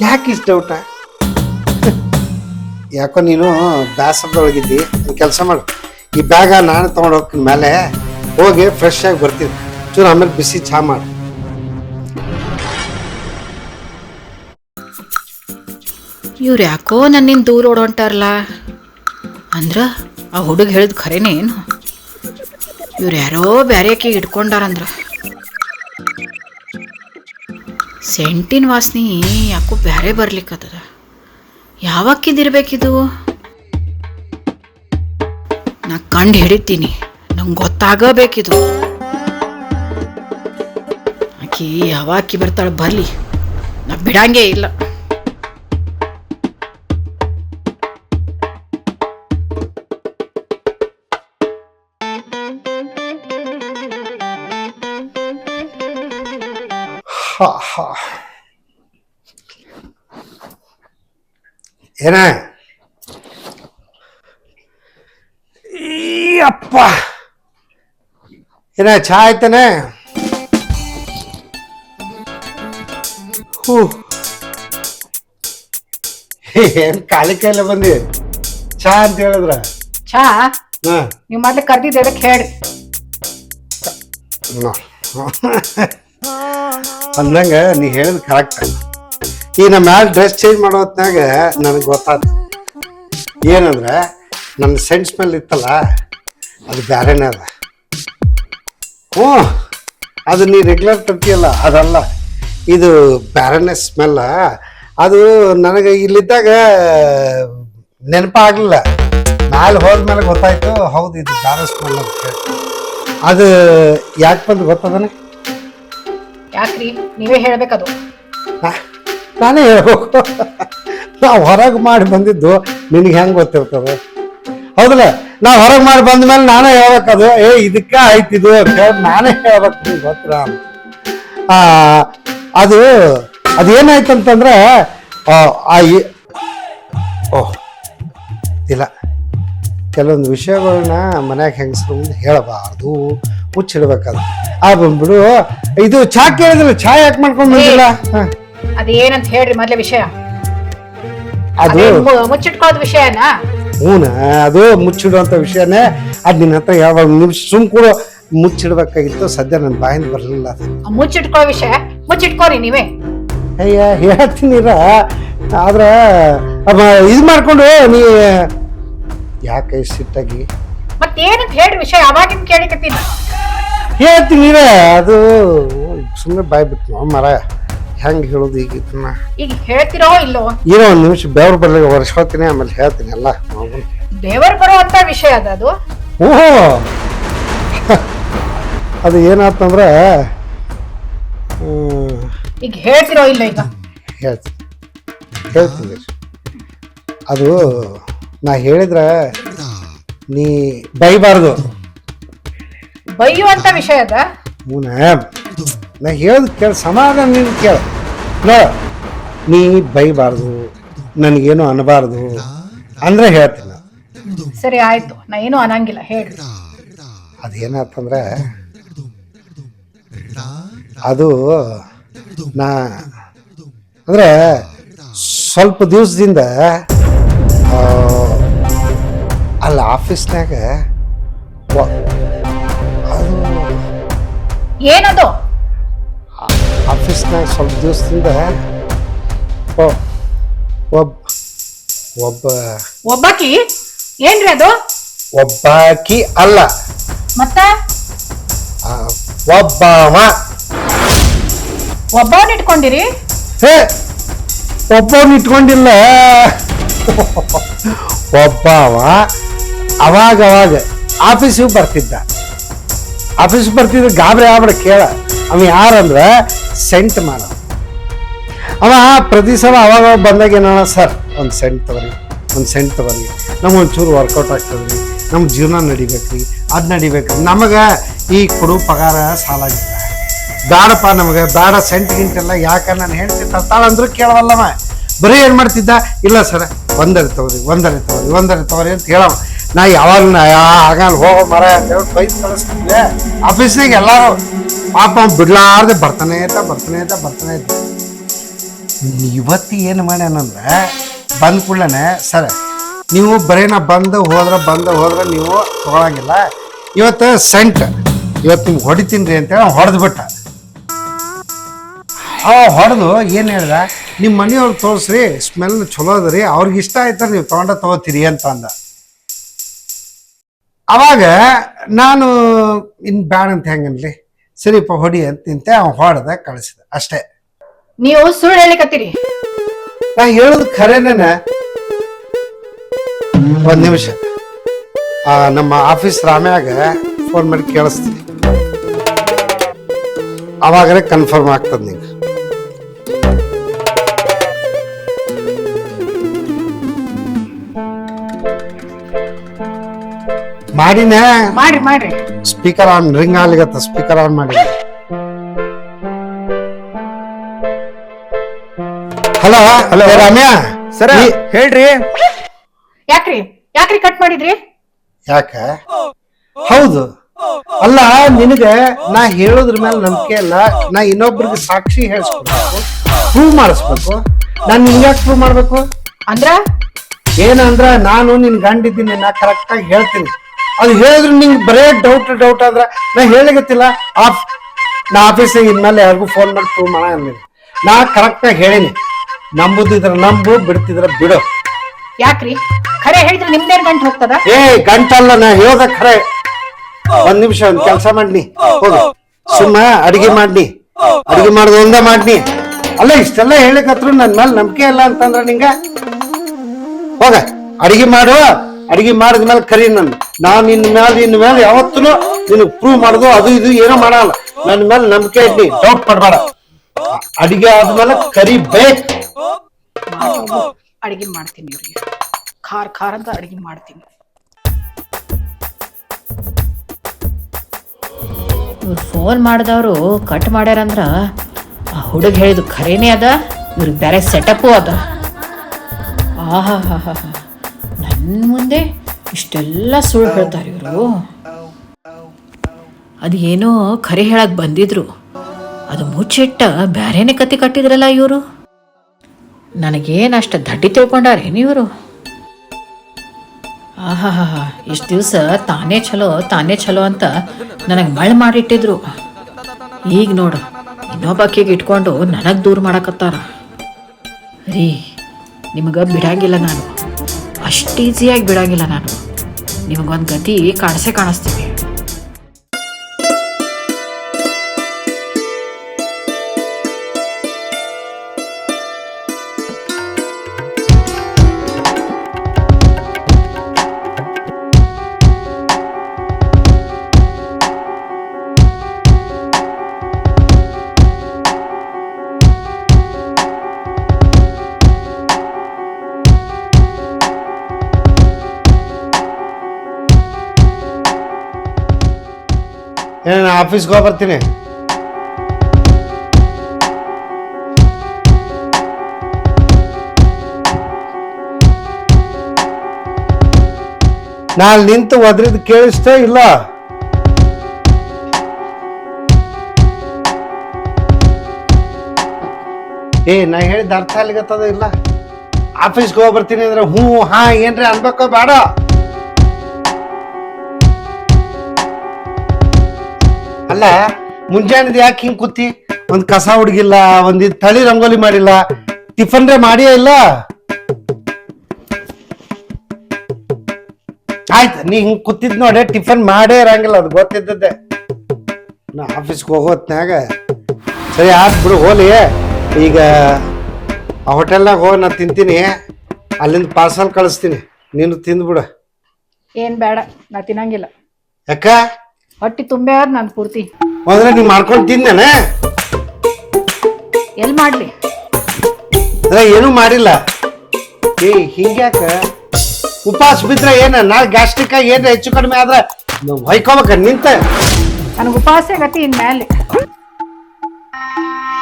ಯಾಕೆ ಇಷ್ಟು ಡೌಟ? ಯಾಕೋ ನೀನು ಬ್ಯಾಸರದೊಳಗಿದ್ದಿ. ಕೆಲಸ ಮಾಡು, ಈ ಬ್ಯಾಗ ನಾನು ತೊಗೊಂಡು ಹೋಗ್ತೀನಿ, ಮೇಲೆ ಹೋಗಿ ಫ್ರೆಶ್ ಆಗಿ ಬರ್ತೀನಿ. ಚೂರು ಆಮೇಲೆ ಬಿಸಿ ಚಾ ಮಾಡಿ. ಇವ್ರು ಯಾಕೋ ನನ್ನಿಂದ ದೂರ ಓಡೊಂಟಾರಲ್ಲ. ಅಂದ್ರ ಆ ಹುಡುಗ ಹೇಳಿದ್ ಖರೇನೆ ಏನು? ಇವ್ರು ಯಾರೋ ಬ್ಯಾರೆಕಿ ಇಟ್ಕೊಂಡಾರಂದ್ರ. ಸೆಂಟಿನ ವಾಸನೆ ಯಾಕೋ ಬ್ಯಾರೆ ಬರ್ಲಿಕ್ಕತ್ತದ. ಯಾವಕ್ಕಿದಿರ್ಬೇಕಿದು? ನಾ ಕಂಡು ಹಿಡಿತೀನಿ, ನಂಗೆ ಗೊತ್ತಾಗಬೇಕಿದು. ಆಕಿ ಯಾವಾಕಿ ಬರ್ತಾಳೆ ಬರ್ಲಿ, ನಾ ಬಿಡಂಗೇ ಇಲ್ಲ. ಏನ ಅಪ್ಪ, ಏನ ಚಾ ಆಯ್ತಾನೆ? ಏನ್ ಖಾಲಿ ಕೈಲ ಬಂದಿ ಚಾ ಅಂತ ಹೇಳಿದ್ರ? ಚಾ ನೀವು ಮೊದ್ಲು ಕರ್ದಿದ್ದು ಎದಕ್ಕೆ ಹೇಳ್ರಿ. ಅಂದಂಗ ನೀ ಹೇಳಿದ್ ಕರೆಕ್ಟ್. ಈ ನಮ್ಮ ಮ್ಯಾಲ ಡ್ರೆಸ್ ಚೇಂಜ್ ಮಾಡೋ ಹೊತ್ನಾಗ ನನಗೆ ಗೊತ್ತಾಯ್ತು ಏನಂದ್ರೆ, ನನ್ನ ಸೆಂಟ್ ಸ್ಮೆಲ್ ಇತ್ತಲ್ಲ ಅದು ಬ್ಯಾರೇನೇ ಅದ. ಅದು ನೀ ರೆಗ್ಯುಲರ್ ತರ್ತೀಯಲ್ಲ ಅದಲ್ಲ, ಇದು ಬ್ಯಾರೇನೇ ಸ್ಮೆಲ್ಲ. ಅದು ನನಗೆ ಇಲ್ಲಿದ್ದಾಗ ನೆನಪಾಗಲಿಲ್ಲ, ಮ್ಯಾಲೆ ಹೋದ್ಮೇಲೆ ಗೊತ್ತಾಯ್ತು, ಹೌದು ಇದು ಬ್ಯಾರೆ ಸ್ಮೆಲ್ ಅಂತ ಹೇಳಿ. ಅದು ಯಾಕೆ ಬಂದು ಗೊತ್ತದನೆ? ಯಾಕ್ರಿ ನೀವೇ ಹೇಳ್ಬೇಕದು. ನಾನೇ ಹೇಳ್ಬೇಕು. ನಾವು ಹೊರಗೆ ಮಾಡಿ ಬಂದಿದ್ದು ನಿನಗೆ ಹೆಂಗೆ ಗೊತ್ತಿರ್ತದೆ? ಹೌದಲ್ಲ, ನಾವು ಹೊರಗೆ ಮಾಡಿ ಬಂದ ಮೇಲೆ ನಾನೇ ಹೇಳ್ಬೇಕದು. ಇದಕ್ಕ ಆಯ್ತಿದು ಅಂತ ಹೇಳಿ ನಾನೇ ಹೇಳ್ಬೇಕು, ನಿಮ್ಗೆ ಗೊತ್ತಿರ. ಅದೇನಾಯ್ತಂತಂದ್ರೆ ಓಹ್ ಇಲ್ಲ, ಕೆಲವೊಂದು ವಿಷಯಗಳನ್ನ ಮನ್ಯಾಗ ಹೆಂಗಸ್ರು ಮುಂದೆ ಹೇಳಬಾರ್ದು, ಮುಚ್ಚಿಡ್ಬೇಕಾದ್ರೆ. ಬಂದ್ಬಿಡು, ಇದು ಚಾ ಕೇಳಿದಿಲ್ಲ, ಚಾ ಯಾಕೆ ಮಾಡ್ಕೊಂಡು ಬಂದಿಲ್ಲ? ಅದೇನಂತ ಹೇಳ್ರಿ ಮೊದ್ಲೇ ವಿಷಯ. ಅದು ಮುಚ್ಚಿಟ್ಕೊಳ್ಳೋದು ವಿಷಯನಾ? ಹೂನ, ಅದು ಮುಚ್ಚಿಡುವಂತ ವಿಷಯನೇ. ಅದ್ ನಿನ್ನ ಹತ್ರ ಯಾವಾಗ ನಿಮಿಷ ಸುಮ್ ಕೂಡ ಮುಚ್ಚಿಡ್ಬೇಕಾಗಿತ್ತು. ಸದ್ಯ ನನ್ನ ಬಾಯಿಂದ ಬರಲಿಲ್ಲ ಅದು. ಮುಚ್ಚಿಟ್ಕೊಳ್ಳೋ ವಿಷಯ ಮುಚ್ಚಿಟ್ಕೋರಿ ನೀವೇ. ಅಯ್ಯ ಹೇಳ್ತೀನಿರ, ಆದ್ರ ಇದು ಮಾಡ್ಕೊಂಡು ನೀ ಯಾಕೆ ಸಿಟ್ಟಾಗಿ ಮತ್ತೇನಂತ ಹೇಳ್ರಿ ವಿಷಯ? ಅವಾಗಿನ ಕೇಳಿಕತ್ತೀನಿ. ಹೇಳ್ತೀನಿರ, ಅದು ಸುಮ್ಮನೆ ಬಾಯ್ ಬಿಟ್ಟು ಮರ ಹೆಂಗ್ ಹೇಳೋದು ಈಗ ಇದನ್ನ. ಈಗ ಹೇಳ್ತಿರೋ ಇಲ್ಲೋ? ಏನೋ ಒಂದ್ ನಿಮಿಷ ಬೆವ್ರ ಬರ್ಲಿ ವರ್ಷೋತೀನಿ, ಆಮೇಲೆ ಹೇಳ್ತೀನಿ ಎಲ್ಲ. ದೇವರು ಬರೋ ಅಂತ ವಿಷಯ ಅದು. ಓಹೋ, ಅದು ಏನಾತಂದ್ರ ಈಗ ಹೇಳ್ತಿರೋ ಇಲ್ಲ? ಈಗ ಹೇಳ್ತೀನಿ. ಅದು ನಾ ಹೇಳಿದ್ರ ನೀ ಬೈಬಾರ್ದು. ಬೈಯುವಂತ ವಿಷಯ ಅದ? ನಾ ಹೇಳದ್ ಕೇಳ, ಸಮಾಧಾನ ನೀನು ಕೇಳ. ನೀ ಬೈಬಾರ್ದು, ನನಗೇನು ಅನ್ನಬಾರ್ದು ಅಂದ್ರೆ ಹೇಳ್ತೀನಿ. ಸರಿ ಆಯ್ತು, ನಾ ಏನು ಅನ್ನಂಗಿಲ್ಲ, ಹೇಳ್ರಿ. ಅದೇನಾತಂದ್ರೆ ಅದು ನಾ ಅಂದ್ರೆ ಸ್ವಲ್ಪ ದಿವಸದಿಂದ ಅಲ್ಲಿ ಆಫೀಸ್ನಾಗ ಅದು ಏನದು? ಆಫೀಸ್ನಾಗ ಸ್ವಲ್ಪ ದಿವಸದಿಂದ ಒಬ್ಬಾಕಿ ಏನ್ರಿ ಅದು? ಒಬ್ಬಾಕಿ ಅಲ್ಲ, ಮತ್ತ ಒಬ್ಬವನ್ನ ಇಟ್ಕೊಂಡಿರಿ? ಒಬ್ಬವನ್ನ ಇಟ್ಕೊಂಡಿಲ್ಲ, ಒಬ್ಬವ ಅವಾಗ ಆಫೀಸಿಗೆ ಬರ್ತಿದ್ದ. ಗಾಬರಿ ಆಗ್ಬಿಡ ಕೇಳ. ಅವ ಯಾರಂದ್ರ ಸೆಂಟ್ ಮಾಡ. ಅವ ಪ್ರತಿ ಸಲ ಅವಾಗ ಬಂದಾಗ ಏನೋ, ಸರ್ ಒಂದು ಸೆಂಟ್ ತಗೋರಿ, ನಮಗೊಂಚೂರು ವರ್ಕೌಟ್ ಆಗ್ತದ್ರಿ, ನಮ್ಮ ಜೀವನ ನಡಿಬೇಕ್ರಿ, ಅದು ನಡಿಬೇಕ್ರಿ, ನಮಗೆ ಈ ಕೊಡು ಪಗಾರ ಸಾಲಾಗಿಲ್ಲ, ಬೇಡಪ್ಪ ನಮಗೆ ಬೇಡ, ಸೆಂಟ್ ಗಿಂಟೆಲ್ಲ ಯಾಕೆ ನಾನು ಹೇಳ್ತಿ ತರ್ತಾಳಂದ್ರೂ ಕೇಳವಲ್ಲವ. ಬರೀ ಏನು ಮಾಡ್ತಿದ್ದ, ಇಲ್ಲ ಸರ್ ಒಂದರೆ ತಗೋರಿ ಅಂತ ಹೇಳವ. ನಾ ಯಾವಾಗ ಆಗಲ್ಲ ಹೋಗೋ ಮರ ಅಂತ ಹೇಳಿ ಬೈದು ಕಳಿಸ್ತಿದ್ದೆ. ಆಫೀಸ್ನಾಗ ಎಲ್ಲಾರು ಪಾಪ ಬಿಡ್ಲಾರ್ದೆ ಬರ್ತಾನೆ ಇದ್ದ. ಇವತ್ತು ಏನು ಮಾಡ್ಯಾನಂದ್ರೆ ಬಂದ ಕೂಡಲೇ, ಸರ್ ನೀವು ಬರೀ ನಾ ಬಂದು ಹೋದ್ರೆ ನೀವು ತಗೊಳಂಗಿಲ್ಲ, ಇವತ್ತು ಸೆಂಟ್ ನಿಮ್ಗೆ ಹೊಡಿತೀನಿ ರೀ ಅಂತೇಳಿ ಹೊಡೆದು ಬಿಟ್ಟ. ಹೊಡೆದು ಏನು ಹೇಳ್ದ, ನಿಮ್ಮ ಮನೆಯವ್ರು ತೋರಿಸ್ರಿ, ಸ್ಮೆಲ್ ಚಲೋ ಅದ ರೀ, ಅವ್ರಿಗೆ ಇಷ್ಟ ಆಯ್ತಾರೆ ನೀವು ತಗೋತೀರಿ ಅಂತ ಅಂದ. ಅವಾಗ ನಾನು ಇನ್ನು ಬ್ಯಾಡ ಅಂತ ಹೆಂಗನ್ಲಿ, ಸರಿಪ್ಪ ಹೊಡಿ ಅಂತ ನಿಂತೆ, ಹೊಡೆದ ಕಳಿಸಿದ ಅಷ್ಟೇ. ನೀವು ಸುಳ್ಳು ಹೇಳಿಕತ್ತೀರಿ. ನಾ ಹೇಳುದು ಖರೇನ. ಒಂದ್ ನಿಮಿಷ ನಮ್ಮ ಆಫೀಸ್ ರಾಮ್ಯಾಗ ಫೋನ್ ಮಾಡಿ ಕೇಳಿಸ್ತೀನಿ, ಅವಾಗನೇ ಕನ್ಫರ್ಮ್ ಆಗ್ತದ ನಿಂಗೆ. ಮಾಡ್ರಿ ಸ್ಪೀಕರ್ ಆನ್, ರಿಂಗ್ ಆಗ್ಲಿಗತ್ತ, ಸ್ಪೀಕರ್ ಆನ್ ಮಾಡಿ. ಹಲೋ ರಾಮ್ಯ ಸರ, ಹೇಳ್ರಿ. ಯಾಕ್ರಿ ಕಟ್ ಮಾಡಿದ್ರಿ? ಯಾಕ? ಹೌದು, ಅಲ್ಲ ನಿನಗೆ ನಾ ಹೇಳೋದ್ರ ಮೇಲೆ ನಂಬಿಕೆ ಇಲ್ಲ, ನಾ ಇನ್ನೊಬ್ರಿಗೆ ಸಾಕ್ಷಿ ಹೇಳಿಸ್ಬೇಕು, ಪ್ರೂವ್ ಮಾಡಿಸ್ಬೇಕು. ನಾನು ನಿನ್ಗ್ಯಾಕೆ ಪ್ರೂವ್ ಮಾಡ್ಬೇಕು? ಏನಂದ್ರ ನಾನು ನಿನ್ ಗಂಡಿದ್ದೀನಿ, ನಾ ಕರೆಕ್ಟ್ ಆಗಿ ಹೇಳ್ತೀನಿ. ಅದು ಹೇಳಿದ್ರು ನಿಂಗೆ ಬರೇ ಡೌಟ್ ಆದ್ರ ನಾ ಹೇಳಿಗತ್ತಿಲ್ಲ. ನಾ ಆಫೀಸಿಗೆ ಇನ್ಮೇಲೆ ಯಾರಿಗೂ ಫೋನ್ ಮಾಡಿ ಪ್ರೂವ್ ಮಾಡ ಅಂದಿನಿ. ನಾ ಕರೆಕ್ಟ್ ಆಗಿ ಹೇಳಿನಿ, ನಂಬುದಿದ್ರ ನಂಬು, ಬಿಡ್ತಿದ್ರ ಬಿಡು. ಯಾಕ್ರಿ ಖರೆ ಹೇಳಿದ್ರೆ ನಿಮ್ದೇನ್ ಗಂಟು ಹೋಗ್ತದ? ಗಂಟಲ್ಲ, ನಾ ಹೇಳೋದ ಖರೆ. ಒಂದ್ ನಿಮಿಷ ಒಂದ್ ಕೆಲಸ ಮಾಡ್ನಿ, ಹೋಗು ಸುಮ್ಮ ಅಡಿಗೆ ಮಾಡುದು ಒಂದ ಮಾಡ್ನಿ. ಅಲ್ಲ ಇಷ್ಟೆಲ್ಲ ಹೇಳಿಕತ್ರು ನನ್ ಮೇಲೆ ನಂಬಿಕೆ ಇಲ್ಲ ಅಂತಂದ್ರ ನಿಂಗ, ಹೋಗ ಅಡಿಗೆ ಮಾಡಿದ್ಮೇಲೆ ಕರಿ ನಾನು ಇನ್ ಮೇಲೆ ಯಾವತ್ತೂ ನಿನಗ್ ಪ್ರೂವ್ ಮಾಡುದು ಅದು ಇದು ಏನೋ ಮಾಡಲ್ಲ. ನನ್ನ ಮೇಲೆ ನಂಬಿಕೆ ಇಡ್ಲಿ, ಡೌಟ್ ಪಡ್ಬೇಡ. ಅಡಿಗೆ ಆದ್ಮೇಲೆ ಕರಿಬೇಕು. ಅಡಿಗೆ ಮಾಡ್ತೀನಿ, ಇವ್ರಿಗೆ ಖಾರ ಅಂತ ಅಡಿಗೆ ಮಾಡ್ತೀನಿ. ಇವ್ರು ಫೋನ್ ಮಾಡಿದವರು ಕಟ್ ಮಾಡ್ಯಾರಂದ್ರ ಆ ಹುಡುಗ ಹೇಳಿದ್ದು ಖರೇನೇ ಅದ, ಇವ್ರಿಗೆ ಬೇರೆ ಸೆಟಪ್ಪು ಅದ. ಆಹಾ ಹಾ ಹಾ ಹಾ, ನನ್ನ ಮುಂದೆ ಇಷ್ಟೆಲ್ಲ ಸುಳ್ಳು ಹೇಳ್ತಾರೆ ಇವರು. ಅದು ಏನೋ ಖರೆ ಹೇಳಕ್ಕೆ ಬಂದಿದ್ರು, ಅದು ಮುಚ್ಚಿಟ್ಟ ಬ್ಯಾರೇನೆ ಕತೆ ಕಟ್ಟಿದ್ರಲ್ಲ ಇವರು. ನನಗೇನಷ್ಟು ದಡ್ಡಿ ತಿಳ್ಕೊಂಡಾರೇನು ಇವರು? ಆಹಾ ಹಾ ಹಾ, ಇಷ್ಟು ದಿವಸ ತಾನೇ ಚಲೋ ಅಂತ ನನಗೆ ಮಳೆ ಮಾಡಿಟ್ಟಿದ್ರು. ಈಗ ನೋಡು, ಇನ್ನೊಬ್ಬಾಕಿಗೆ ಇಟ್ಕೊಂಡು ನನಗೆ ದೂರ ಮಾಡಕತ್ತಾರ. ರೀ, ನಿಮಗೆ ಬಿಡಂಗಿಲ್ಲ ನಾನು, ಅಷ್ಟು ಈಸಿಯಾಗಿ ಬಿಡಂಗಿಲ್ಲ ನಾನು. ನಿಮಗೊಂದು ಗತಿ ಕಾಣಿಸ್ತೀನಿ. ನಾನು ಆಫೀಸ್ಗೆ ಹೋಗಿ ಬರ್ತೀನಿ. ನಾನು ನಿಂತು ಒದ್ರಿದ್ ಕೇಳಿಸ್ತಾ ಇಲ್ಲ. ನಾ ಹೇಳಿದ ಅರ್ಥ ಅಲ್ಲಿಗತ್ತದ ಇಲ್ಲ. ಆಫೀಸ್ಗೆ ಹೋಗಿ ಬರ್ತೀನಿ ಅಂದ್ರೆ ಹ್ಞೂ ಹಾ ಏನ್ರಿ ಅನ್ಬೇಕೋ ಬೇಡ. ಅಲ್ಲ, ಮುಂಜಾನೆದ ಯಾಕೆ ಹಿಂಗ್ ಕೂತಿ? ಒಂದ್ ಕಸ ಹುಡುಗಿಲ್ಲ, ಒಂದ್ ತಳಿ ರಂಗೋಲಿ ಮಾಡಿಲ್ಲ, ಟಿಫನ್ ರೇ ಮಾಡಿಯೇ ಇಲ್ಲ. ಆಯ್ತು, ನೀ ಹಿಂಗ್ ಕೂತಿದ್ ನೋಡಿ, ಟಿಫನ್ ಮಾಡೇ ಇರಂಗಿಲ್ಲ, ಅದು ಗೊತ್ತಿದ್ದದ್ದೆ. ನಾ ಆಫೀಸ್ಗೆ ಹೋಗೋತ್ನಾಗ ಸರಿ ಆತ್ ಬಿಡು, ಹೋಲಿ. ಈಗ ಆ ಹೋಟೆಲ್ನಾಗ ಹೋಗಿ ನಾ ತಿಂತೀನಿ, ಅಲ್ಲಿಂದ ಪಾರ್ಸಲ್ ಕಳಿಸ್ತೀನಿ, ನೀನು ತಿಂದ್ಬಿಡು. ಏನು ಬೇಡ, ನಾ ತಿನ್ನಂಗಿಲ್ಲ. ಯಾಕ? ಹೊಟ್ಟಿ ತುಂಬೆ ನಾನು ಪೂರ್ತಿ. ಅಂದ್ರೆ ನೀ ಮಾಡ್ಕೊಂಡು ತಿಂದೇನೆ? ಎಲ್ಲಿ ಮಾಡ್ಲಿ? ಏನೂ ಮಾಡಿಲ್ಲ. ಹಿಂಗ್ಯಾಕ ಉಪವಾಸ ಬಿದ್ರೆ ಏನ ನಾಳೆ ಗ್ಯಾಸ್ಟ್ರಿಕ್ ಆಗಿ ಏನ್ ಹೆಚ್ಚು ಕಡಿಮೆ ಆದ್ರೆ ಹೊಯ್ಕೋಬೇಕ ನಿಂತ? ನನಗೆ ಉಪವಾಸ ಗತಿ ಇನ್ಮೇಲೆ.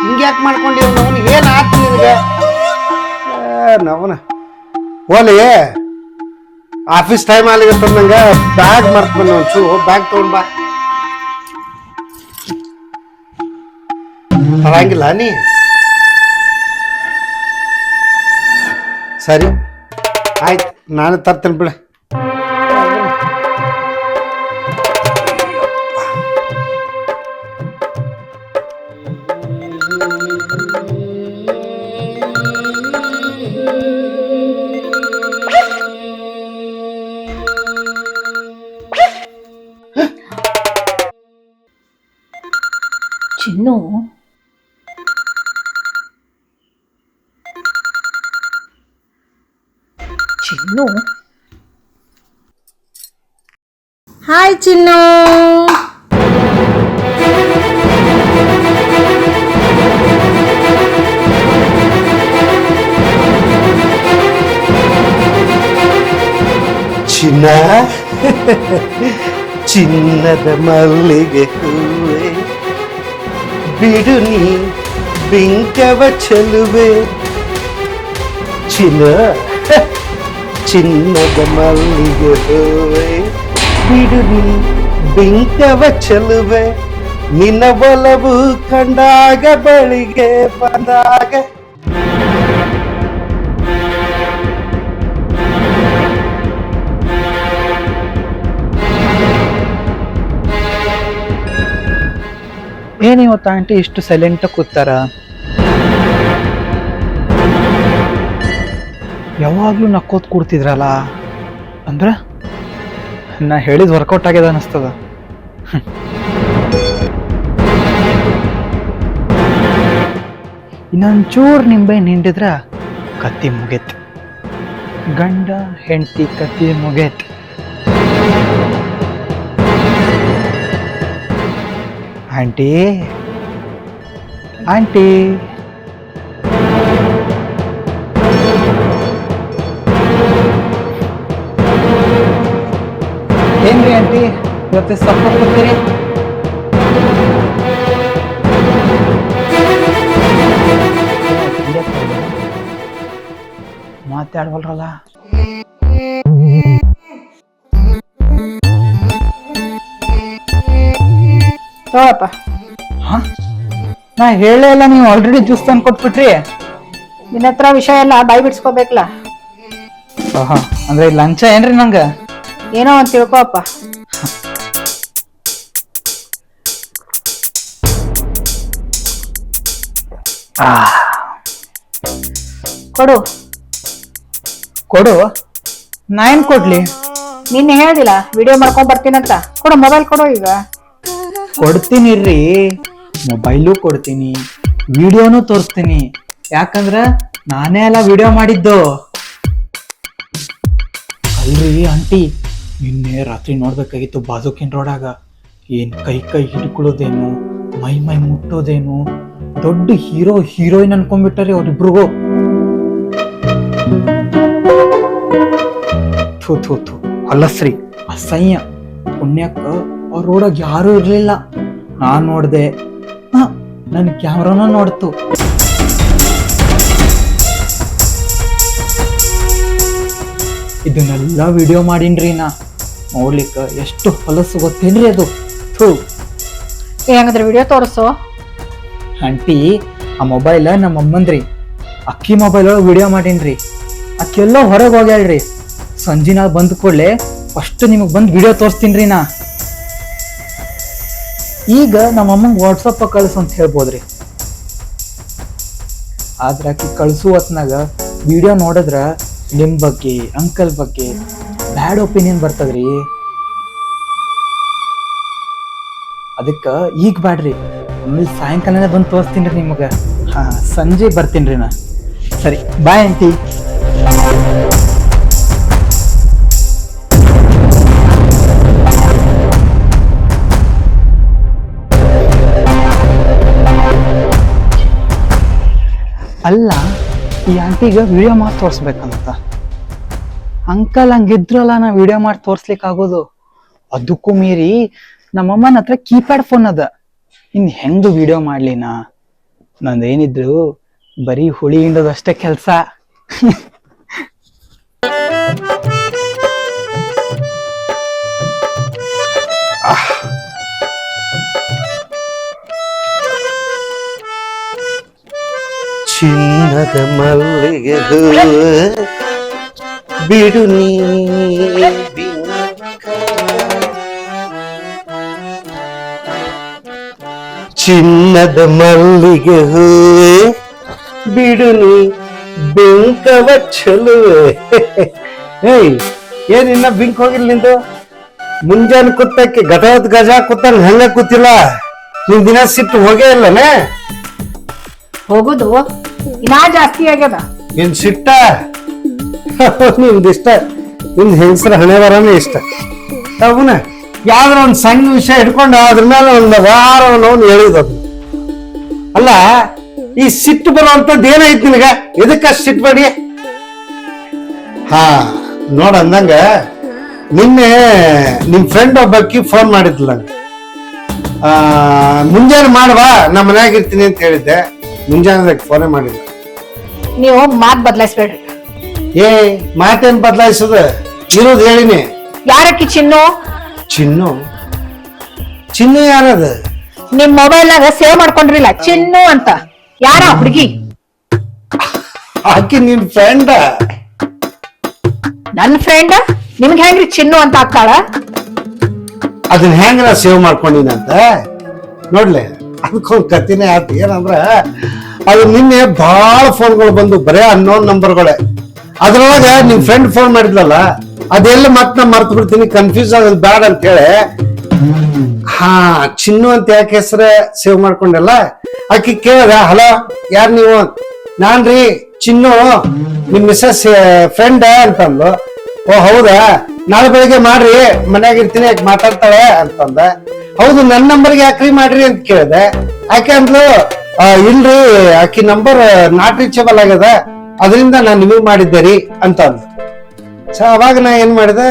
ಹಿಂಗ್ಯಾಕೆ ಮಾಡ್ಕೊಂಡಿವ್ ನಾವು? ಏನ್ ಆತ ನಿನಗೆ? ನವನ ಹೋಲಿ, ಆಫೀಸ್ ಟೈಮ್ ಆಗ್ಲಿಗತ್ತ ನಂಗೆ. ಬ್ಯಾಗ್ ಮರ್ತ್ ಬಂದ, ಒಂಚೂರು ಬ್ಯಾಗ್ ತಗೊಂಡ್ ಬಾ. ತರಂಗಿಲ್ಲ ನೀ? ಸರಿ ಆಯ್ತು, ನಾನು ತರ್ತೇನೆ ಬಿಡ. ಚಿನ್ನು, ಚಿನ್ನು, ಹಾಯ್ ಚಿನ್ನು. ಚಿನ್ನ, ಚಿನ್ನದ ಮಲ್ಲಿಗೆ ಹೂವೆ, ಬಿಡು ನೀ ಬಿಂಕವ ಚೆಲುವೆ. ಚಿನ್ನ, ಚಿನ್ನದ ಮಲ್ಲಿಗೆ ಹೂವೆ, ಬಿಡು ನೀ ಬಿಂಕವ ಚೆಲುವೆ. ನಿನ್ನ ಒಲವು ಕಂಡಾಗ ಬಳಿಗೆ ಬಂದಾಗ. ಏನಿವತ್ತು ಆಂಟಿ ಇಷ್ಟು ಸೈಲೆಂಟ್ ಕೂತಾರ? ಯಾವಾಗ್ಲೂ ನಕ್ಕೋತ್ ಕೂಡ್ತಿದ್ರಲ್ಲ, ಅಂದ್ರ ನಾ ಹೇಳಿದ್ ವರ್ಕೌಟ್ ಆಗ್ಯದ ಅನಿಸ್ತದ. ಇನ್ನೊಂಚೂರು ನಿಂಬೆ ನಿಂಡಿದ್ರ ಕತ್ತಿ ಮುಗೇತ್. ಗಂಡ ಹೆಂಡತಿ ಕತ್ತಿ ಮುಗೇತ್. ಆಂಟಿ, ಆಂಟಿ, ಏನ್ರಿ ಆಂಟಿ ಇವತ್ತು ಸಪ್ಪ ಕೊಡ್ತೀರಿ? ಮಾತಾಡ್ವಲ್ರಲ್ಲ. ತಗೋಪ್ಪ. ಹಾ, ನಾ ಹೇಳೇ ಇಲ್ಲ, ನೀವು ಆಲ್ರೆಡಿ ಜ್ಯೂಸ್ ತಂದು ಕೊಟ್ಬಿಟ್ರಿ. ನಿನ್ನ ಹತ್ರ ವಿಷಯ ಎಲ್ಲ ಬಾಯ್ ಬಿಡ್ಸ್ಕೋಬೇಕಲ್ಲ. ಅಂದ್ರೆ ಲಂಚ ಏನ್ರಿ ನಂಗ? ಏನೋ ಅಂತ ತಿಳ್ಕೊ ಅಪ್ಪ. ಕೊಡು ಕೊಡು. ನಾ ಏನ್ ಕೊಡ್ಲಿ? ನಿನ್ನೆ ಹೇಳಿದಿಲ್ಲ ವಿಡಿಯೋ ಮಾಡ್ಕೊಂಡ್ ಬರ್ತೀನಂತ. ಕೊಡು, ಮೊಬೈಲ್ ಕೊಡು ಈಗ. ಕೊಡ್ತೀನಿ ರೀ, ಮೊಬೈಲು ಕೊಡ್ತೀನಿ, ವಿಡಿಯೋನು ತೋರಿಸ್ತೀನಿ. ಯಾಕಂದ್ರ ನಾನೇ ಎಲ್ಲ ವಿಡಿಯೋ ಮಾಡಿದ್ದು. ಅಲ್ರಿ ಆಂಟಿ, ನಿನ್ನೆ ರಾತ್ರಿ ನೋಡ್ಬೇಕಾಗಿತ್ತು ಬಾಜುಕಿನ್ ರೋಡಾಗ. ಏನ್ ಕೈ ಕೈ ಹಿಡ್ಕೊಳ್ಳೋದೇನು, ಮೈ ಮೈ ಮುಟ್ಟೋದೇನು, ದೊಡ್ಡ ಹೀರೋ ಹೀರೋಯಿನ್ ಅನ್ಕೊಂಡ್ಬಿಟ್ಟಾರೆ ಅವ್ರಿಬ್ರಿಗೂ. ಥೂ ಥೂ ಥೂ, ಅಲ್ಲಸ್ರಿ, ಅಸಹ್ಯ. ಪುಣ್ಯಕ್ಕ ಅವ್ರ ರೋಡಾಗ ಯಾರೂ ಇರ್ಲಿಲ್ಲ. ನಾನ್ ನೋಡ್ದೆ, ನನ್ ಕ್ಯಾಮ್ರಾನ ನೋಡ್ತು. ಇದನ್ನೆಲ್ಲ ವಿಡಿಯೋ ಮಾಡೀನ್ರಿ ನಾ. ನೋಡ್ಲಿಕ್ಕ ಎಷ್ಟು ಹೊಲಸು ಗೊತ್ತೇನ್ರಿ ಅದು. ಥೂ. ಹಂಗಂದ್ರೆ ವಿಡಿಯೋ ತೋರಿಸು. ಆಂಟಿ, ಆ ಮೊಬೈಲ್ ನಮ್ಮ ಅಮ್ಮಂದ್ರಿ. ಅಕ್ಕಿ ಮೊಬೈಲ್ ಒಳಗೆ ವಿಡಿಯೋ ಮಾಡೀನ್ರಿ. ಅಕ್ಕೆಲ್ಲೋ ಹೊರಗೆ ಹೋಗ್ಯಾಳ್ರಿ. ಸಂಜಿನ ಬಂದ್ ಕೂಡಲೇ ಫಸ್ಟ್ ನಿಮಗೆ ಬಂದು ವಿಡಿಯೋ ತೋರಿಸ್ತೀನಿ ನಾ. ಈಗ ನಮ್ಮ ಅಮ್ಮಂಗೆ ವಾಟ್ಸಪ್ ಕಳಿಸು ಅಂತ ಹೇಳ್ಬೋದ್ರಿ. ಆದ್ರೆ ಆಕಿ ಕಳಿಸು ಹೊತ್ನಾಗ ವಿಡಿಯೋ ನೋಡಿದ್ರ ನಿಮ್ ಬಗ್ಗೆ, ಅಂಕಲ್ ಬಗ್ಗೆ ಬ್ಯಾಡ್ ಒಪಿನಿಯನ್ ಬರ್ತದ್ರಿ. ಅದಕ್ಕ ಈಗ ಬ್ಯಾಡ್ರಿ, ಆಮೇಲೆ ಸಾಯಂಕಾಲನೇ ಬಂದು ತೋರಿಸ್ತೀನಿ ರೀ ನಿಮಗೆ. ಹಾ, ಸಂಜೆ ಬರ್ತೀನಿ ರೀ ನಾ. ಸರಿ, ಬಾಯ್ ಆಂಟಿ. ಅಲ್ಲ, ಈ ಆಂಟಿಗೆ ವಿಡಿಯೋ ಮಾಡಿ ತೋರಿಸ್ಬೇಕಂತ. ಅಂಕಲ್ ಹಂಗಿದ್ರಲ್ಲ, ನಾ ವಿಡಿಯೋ ಮಾಡಿ ತೋರ್ಸ್ಲಿಕ್ಕೆ ಆಗೋದು. ಅದಕ್ಕೂ ಮೀರಿ ನಮ್ಮಮ್ಮನ ಹತ್ರ ಕೀಪ್ಯಾಡ್ ಫೋನ್ ಅದ. ಇನ್ ಹೆಂಗ್ ವಿಡಿಯೋ ಮಾಡ್ಲಿ ನಾ? ನಂದೇನಿದ್ರು ಬರೀ ಹುಳಿ ಹಿಂಡೋದಷ್ಟೇ ಕೆಲ್ಸ. ಚಿನ್ನದ ಮಲ್ಲಿಗೆ ಬಿಡು ನೀ ಚಿನ್ನದ ಮಲ್ಲಿಗೆ ಬಿಡು ನೀ ಬೆಂಕವ ಚಲುವೆ. ಏಯ್, ಏನ್ ಇನ್ನ ಬಿಂಕ್ ಹೋಗಿಲ್ಲ ನಿಂದು? ಮುಂಜಾನೆ ಕೂತಕ್ಕೆ ಗಜ ಗಜ ಕೂತಂಗ್ ಹಂಗ ಕೂತಿಲ್ಲ. ನಿನ್ ದಿನ ಸಿಟ್ಟು ಹೋಗೇ ಇಲ್ಲನೇ? ಹೋಗುದು ಇನ್ನ ಜಾಸ್ತಿ ಆಗ್ಯದ. ನಿನ್ ಸಿಟ್ಟ ನಿಂದಿಷ್ಟ, ನಿನ್ ಹೆಂಗಸರ ಹಣೆ ಬರನೇ ಇಷ್ಟ. ಅವನ ಯಾವ್ದ್ರ ಒಂದ್ ಸಣ್ಣ ವಿಷಯ ಹಿಡ್ಕೊಂಡು ಅದ್ರ ಮೇಲೆ ಒಂದು ವಾರವನ್ನು ಹೇಳಿದದು. ಅಲ್ಲ, ಈ ಸಿಟ್ಟು ಬರುವಂತದ್ದು ಏನೈತಿ ನಿನಗ? ಎದಕ್ಕಷ್ಟು ಸಿಟ್ಟು ಬಡಿ? ಹಾ, ನೋಡ, ಅಂದಂಗ ನಿನ್ನೆ ನಿಮ್ ಫ್ರೆಂಡ್ ಒಬ್ಬಕ್ಕಿ ಫೋನ್ ಮಾಡಿದ್ಲ. ಮುಂಜಾನೆ ಮಾಡುವ, ನಾ ಮನ್ಯಾಗ ಇರ್ತೀನಿ ಅಂತ ಹೇಳಿದ್ದೆ. ಮುಂಜಾನೆ ಫೋನೇ ಮಾಡಿಲ್ಲ. ನೀವು ಮಾತ್ ಬದಲಾಯಿಸ್ಬೇಡ್ರಿ. ಏ, ಮಾತೇನ್ ಬದಲಾಯಿಸದ? ಇರೋದು ಹೇಳಿನಿ. ಯಾರಕ್ಕಿ ಚಿನ್ನು? ಚಿನ್ನು? ಚಿನ್ನು ಯಾರದ? ನಿಮ್ ಮೊಬೈಲ್ ನಾಗ ಸೇವ್ ಮಾಡ್ಕೊಂಡ್ರಿಲ್ಲ ಚಿನ್ನು ಅಂತ. ಯಾರ ಹುಡುಗಿ? ಆಕಿ ನಿನ್ ಫ್ರೆಂಡ? ನನ್ ಫ್ರೆಂಡ್ ನಿಮ್ಗೆ ಹೆಂಗ್ರಿ ಚಿನ್ನು ಅಂತ ಹಾಕ್ತಾಳ? ಅದನ್ನ ಹೆಂಗ ಸೇವ್ ಮಾಡ್ಕೊಂಡಿನಂತ ನೋಡ್ಲೆ, ಅದಕ್ಕೊಂದ್ ಕತ್ತಿನೇ ಆಯ್ತು. ಏನಂದ್ರ ಅದು ನಿನ್ನೆ ಬಹಳ ಫೋನ್ಗಳು ಬಂದು, ಬರೇ ಅನ್ನೋನ್ ನಂಬರ್ಗಳೇ. ಅದ್ರೊಳಗ ನಿಮ್ ಫ್ರೆಂಡ್ ಫೋನ್ ಮಾಡಿದ್ಲಲ್ಲ, ಅದೆಲ್ಲ ಮತ್ ನಾ ಮರ್ತು ಬಿಡ್ತೀನಿ, ಕನ್ಫ್ಯೂಸ್ ಆಗೋದು ಬ್ಯಾಡ ಅಂತ ಹೇಳಿ. ಹಾ, ಚಿನ್ನು ಅಂತ ಯಾಕೆ ಹೆಸರ ಸೇವ್ ಮಾಡ್ಕೊಂಡಲ್ಲ. ಆಕಿ ಕೇಳಿದ, ಹಲೋ ಯಾರ್ ನೀವು? ನಾನ್ರಿ ಚಿನ್ನು, ನಿಮ್ ಮಿಸ್ಸಸ್ ಫ್ರೆಂಡ್ ಅಂತಂದ್ಲು. ಓ ಹೌದಾ, ನಾಳೆ ಬೆಳಿಗ್ಗೆ ಮಾಡ್ರಿ, ಮನ್ಯಾಗ ಇರ್ತೀನಿ, ಯಾಕೆ ಮಾತಾಡ್ತಾಳೆ ಅಂತಂದ. ಹೌದು, ನನ್ನ ನಂಬರ್ಗೆ ಯಾಕ್ರಿ ಮಾಡ್ರಿ ಅಂತ ಕೇಳಿದೆ. ಆಕೆ ಅಂದ್ಲು, ಇಲ್ರಿ ಆಕಿ ನಂಬರ್ ನಾಟ್ ರೀಚಬಲ್ ಆಗ್ಯದ, ಅದರಿಂದ ನಾನ್ ನಿಮಗ್ ಮಾಡಿದ್ದೆ ರೀ ಅಂತ ಅಂದ್ಲು. ಅವಾಗ ನಾ ಏನ್ ಮಾಡಿದೆ,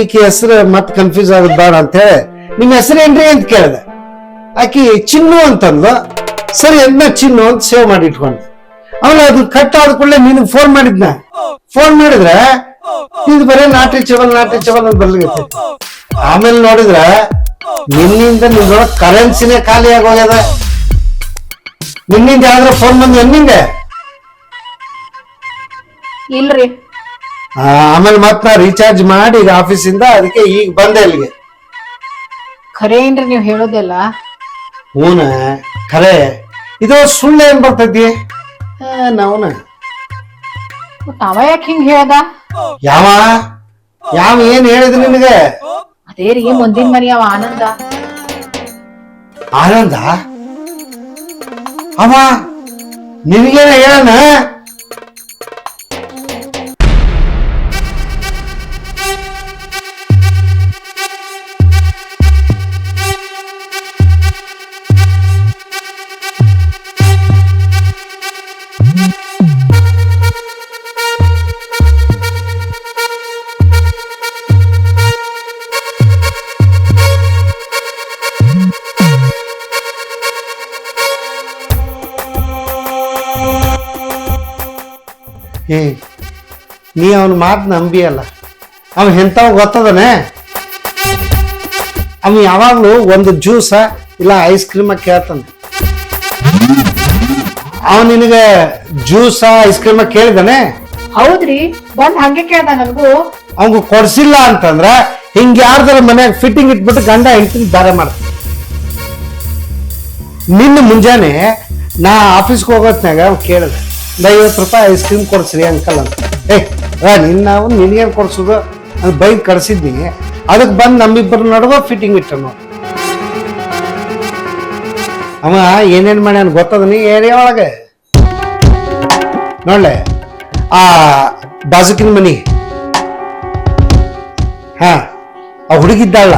ಈಕಿ ಹೆಸರು ಮತ್ ಕನ್ಫ್ಯೂಸ್ ಆಗೋದ್ ಬೇಡ ಅಂತ ಹೇಳಿ, ನಿಮ್ ಹೆಸರು ಏನ್ರಿ ಅಂತ ಕೇಳಿದೆ. ಆಕಿ ಚಿನ್ನು ಅಂತಂದ್ಲು. ಸರಿ, ಅದನ್ನ ಚಿನ್ನು ಅಂತ ಸೇವ್ ಮಾಡಿ ಇಟ್ಕೊಂಡೆ. ಅವನು ಅದು ಕಟ್ ಆದ ಕೂಡಲೇ ನಿನಗೆ ಫೋನ್ ಮಾಡಿದ್ನ. ಫೋನ್ ಮಾಡಿದ್ರೆ ಇದು ಬರೀ ನಾಟಿ ಚವಲ್ ಅಂತ ಬರ್ಲಿಕ್ಕೆ. ಆಮೇಲೆ ನೋಡಿದ್ರ ನಿನ್ನಿಂದ ನಿನ್ನೊಳಗೆ ಕರೆನ್ಸಿನೇ ಖಾಲಿ ಆಗೋಗ್ಯದ. ನಿನ್ನಿಂದ ಯಾವ್ದಾರ ಫೋನ್ ಬಂದು ನಿಂಗೆ ಇಲ್ರಿ. ಆಮೇಲೆ ಮತ್ ನಾ ರೀಚಾರ್ಜ್ ಮಾಡಿ ಈಗ ಆಫೀಸಿಂದ ಅದಕ್ಕೆ ಈಗ ಬಂದೆ ಇಲ್ಲಿಗೆ. ಖರೆ ಏನ್ರಿ ನೀವ್ ಹೇಳೋದೆಲ್ಲ? ಹೂನ ಖರೆ. ಇದು ಸುಳ್ಳು ಏನ್ ಬರ್ತೈತಿ ನಾವನ. ಅವ ಯಾಕೆ ಹಿಂಗ್ ಹೇಳ್ದ? ಯಾವ ಯಾವ ಏನ್ ಹೇಳಿದ್ ನಿನಗೆ? ಅದೇ ರೀ ಮುಂದಿನ ಮನಿ ಅವ ಆನಂದ. ಆನಂದ ಅವ ನಿನಗೇನ ಹೇಳಣ? ಏ ನೀ ಅವನ ಮಾತು ನಂಬಿಯಲ್ಲ. ಅವ ಎಂಥವ್ ಗೊತ್ತದನೆ? ಅವ ಯಾವಾಗ್ಲೂ ಒಂದು ಜ್ಯೂಸ ಇಲ್ಲ ಐಸ್ ಕ್ರೀಮ ಕೇಳ್ತಾನೆ. ಅವ ನಿನಗೆ ಜ್ಯೂಸ ಐಸ್ ಕ್ರೀಮ ಕೇಳಿದಾನೆ? ಹೌದ್ರಿ, ಬಂದ್ ಹಂಗೆ ಕೇಳ್ದ ನನ್ಗೂ. ಅವಂಗ ಕೊಡ್ಸಿಲ್ಲ ಅಂತಂದ್ರ ಹಿಂಗ ಯಾರ್ದಾರ ಮನ್ಯಾಗ ಫಿಟ್ಟಿಂಗ್ ಇಟ್ಬಿಟ್ಟು ಗಂಡ ಹೆಂಡತಿ ದಾರೆ ಮಾಡ್ತಾನೆ. ನಿನ್ನ ಮುಂಜಾನೆ ನಾ ಆಫೀಸ್ಗೆ ಹೋಗೋತ್ನಾಗ ಅವ್ ಕೇಳಿದೆ, ₹50 ಐಸ್ ಕ್ರೀಮ್ ಕೊಡ್ಸ್ರಿ ಅಂಕಲ್ ಅಂತ. ನಾವು ನಿನಗೇನು ಕೊಡ್ಸೋದು ಅದು ಬೈಕ್ ಕಳ್ಸಿದ್ನಿ. ಅದಕ್ಕೆ ಬಂದು ನಮ್ಮಿಬ್ಬರ ನಡುವ ಫಿಟ್ಟಿಂಗ್ ಇಟ್ಟ ನೋಡಿ. ಅವ ಏನೇನ್ ಮಾಡ್ಯಾನ ಗೊತ್ತದ ನೀ ಏರಿಯಾ ಒಳಗೆ? ನೋಡ್ಲೆ ಆ ಬಾಜುಕಿನ ಮನಿ ಆ ಹುಡುಗಿದ್ದಾಳ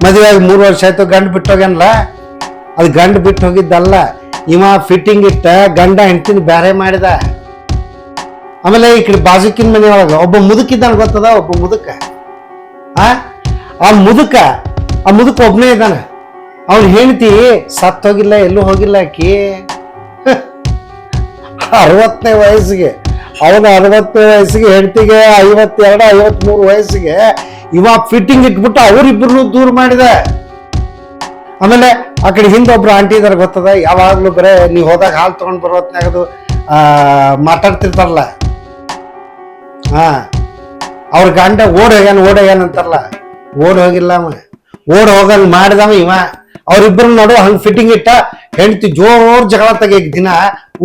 ಮದುವೆ ಆಗಿ 3 ವರ್ಷ ಆಯ್ತು, ಗಂಡು ಬಿಟ್ಟು ಹೋಗ್ಯಾನಲ್ಲ. ಅದು ಗಂಡು ಬಿಟ್ಟು ಹೋಗಿದ್ದಲ್ಲ, ಇವ ಫಿಟ್ಟಿಂಗ್ ಇಟ್ಟ ಗಂಡ ಹೆಂಡತಿನ ಬ್ಯಾರೆ ಮಾಡಿದ. ಆಮೇಲೆ ಈ ಕಡೆ ಬಾಜುಕಿನ ಮನೆ ಒಳಗ ಒಬ್ಬ ಮುದುಕಿದ್ದಾನ ಗೊತ್ತದ? ಒಬ್ಬ ಮುದುಕ. ಆ ಮುದುಕ ಒಬ್ಬನೇ ಇದ್ದಾನ. ಅವ್ನ ಹೆಂಡತಿ ಸತ್ ಹೋಗಿಲ್ಲ, ಎಲ್ಲೂ ಹೋಗಿಲ್ಲ. ಆಕಿ 60ನೇ ವಯಸ್ಸಿಗೆ, ಅವನ 60ನೇ ವಯಸ್ಸಿಗೆ, ಹೆಂಡತಿಗೆ 52, 53 ವಯಸ್ಸಿಗೆ ಇವ ಫಿಟ್ಟಿಂಗ್ ಇಟ್ಬಿಟ್ಟು ಅವರಿಬ್ಬರನ್ನು ದೂರ ಮಾಡಿದ. ಆಮೇಲೆ ಆ ಕಡೆ ಹಿಂದೊಬ್ರು ಆಂಟಿ ಇದಾರೆ ಗೊತ್ತದ? ಯಾವಾಗ್ಲೂ ಬರೇ ನೀವು ಹೋದಾಗ ಹಾಲು ತಗೊಂಡ್ ಬರೋತ್ನಾಗದು ಮಾತಾಡ್ತಿರ್ತಾರಲ್ಲ. ಅವ್ರ ಗಂಡ ಓಡ್ ಹೋಗ್ಯಾನ ಅಂತಾರಲ್ಲ. ಓಡ್ ಹೋಗಿಲ್ಲ, ಅವ ಓಡ್ ಹೋಗಂಗ್ ಮಾಡಿದವ ಇವ. ಅವ್ರಿಬ್ರು ನೋಡು ಹಂಗ್ ಫಿಟ್ಟಿಂಗ್ ಇಟ್ಟ. ಹೆಂಡತಿ ಜೋರ್ ಜಗಳ ತೆಗಿಯಕ್ ದಿನ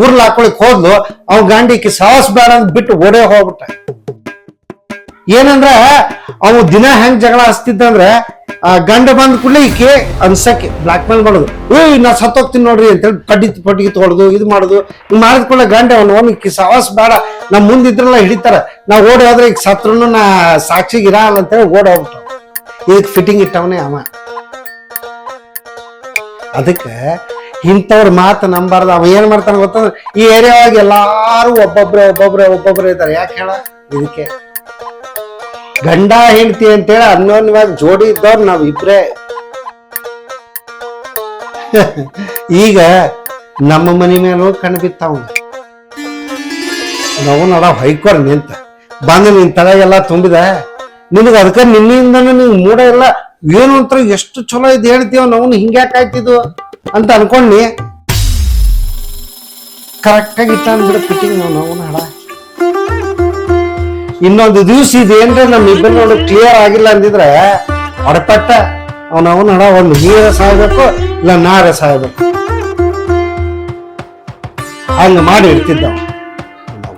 ಊರ್ಲ್ ಹಾಕೊಳಿಕ್ ಹೋದ್ಲು. ಅವ್ ಗಂಡಿಕ್ಕೆ ಸಾಹಸ್ ಬೇಡ ಅಂತ ಬಿಟ್ಟು ಓಡೇ ಹೋಗ್ಬಿಟ್ಟ. ಏನಂದ್ರ ಅವ್ ದಿನ ಹೆಂಗ್ ಜಗಳ ಹಚ್ತಿದ್ದಂದ್ರ ಗಂಡ ಬಂದ ಕೂಡಲೇ ಈಕೆ ಅನ್ಸಕ್ಕೆ ಬ್ಲಾಕ್ ಮೇಲ್ ಮಾಡೋದು. ನಾ ಸತ್ತೋಗ್ತೀನಿ ನೋಡ್ರಿ ಅಂತೇಳಿ ಪಟ್ಟಿಗೆ ತೊಗೊಳೋದು, ಇದು ಮಾಡೋದು. ಮಾಡಿದ ಕೂಡಲೇ ಗಂಡ ಈಕಿ ಸಾಹಸ್ ಬೇಡ, ನಮ್ ಮುಂದಿದ್ರಲ್ಲ ಹಿಡಿತಾರ, ನಾ ಓಡಿ ಹೋದ್ರೆ ಈಗ ಸತ್ರುನು ನಾ ಸಾಕ್ಷಿಗೆ ಇರಲ್ಲ ಅಂತೇಳಿ ಓಡಿ ಹೋಗ್ಬಿಟ್ಟ. ಇದಕ್ ಫಿಟ್ಟಿಂಗ್ ಇಟ್ಟವನೇ ಅವ. ಅದಕ್ಕೆ ಇಂಥವ್ರ ಮಾತು ನಂಬಾರ್ದು. ಅವ ಏನ್ ಮಾಡ್ತಾನ ಗೊತ್ತಂದ್ರೆ, ಈ ಏರಿಯಾ ಒಳಗೆ ಎಲ್ಲಾರು ಒಬ್ಬೊಬ್ರೆ ಇದ್ದಾರೆ. ಯಾಕೆ ಹೇಳ? ಇದಕ್ಕೆ ಗಂಡ ಹೆಂಡತಿ ಅಂತೇಳಿ ಅನ್ಯೋನ್ಯವಾಗಿ ಜೋಡಿ ಇದ್ದವ್ರು ನಾವ್ ಇಬ್ರೇ. ಈಗ ನಮ್ಮ ಮನಿ ಮೇಲೂ ಕಣ್ ಬಿತ್ತಾವ. ನಾವು ನೋಡ ಹೊಯ್ಕೋರ್ ನಿಂತ ಬಂದು ನಿನ್ ತಲೆಗೆಲ್ಲ ತುಂಬಿದ. ನಿನಗ ಅದಕ್ಕೆ ನಿನ್ನಿಂದನೂ ನಿನ್ ಮೂಡ ಇಲ್ಲ. ಏನು ಅಂತರ ಎಷ್ಟು ಚಲೋ ಇದು ಹೇಳ್ತೀವ, ನಾವು ಹಿಂಗ್ಯಾಕೆ ಆಯ್ತಿದ್ವು ಅಂತ ಅನ್ಕೊಂಡಿ. ಕರೆಕ್ಟಾಗಿ ಇಟ್ಟ ಅಂದ್ಬಿಡ ಫಿಟ್ಟಿಂಗ್ ನಾವು ಹಾಡ. ಇನ್ನೊಂದು ದಿವ್ಸ ಇದೇನ್ರ ನಮ್ ಇಬ್ಬರು ನೋಡಿ ಕ್ಲಿಯರ್ ಆಗಿಲ್ಲ ಅಂದಿದ್ರೆ ಹೊರಪಟ್ಟ ಅವನವನ್ ಹಡ ಒಂದು ನೀರ ಸಾಯ್ಬೇಕು, ಇಲ್ಲ ನಾರ ಸಾಯ್ಬೇಕು, ಹಂಗ ಮಾಡಿ ಇಡ್ತಿದ್ದ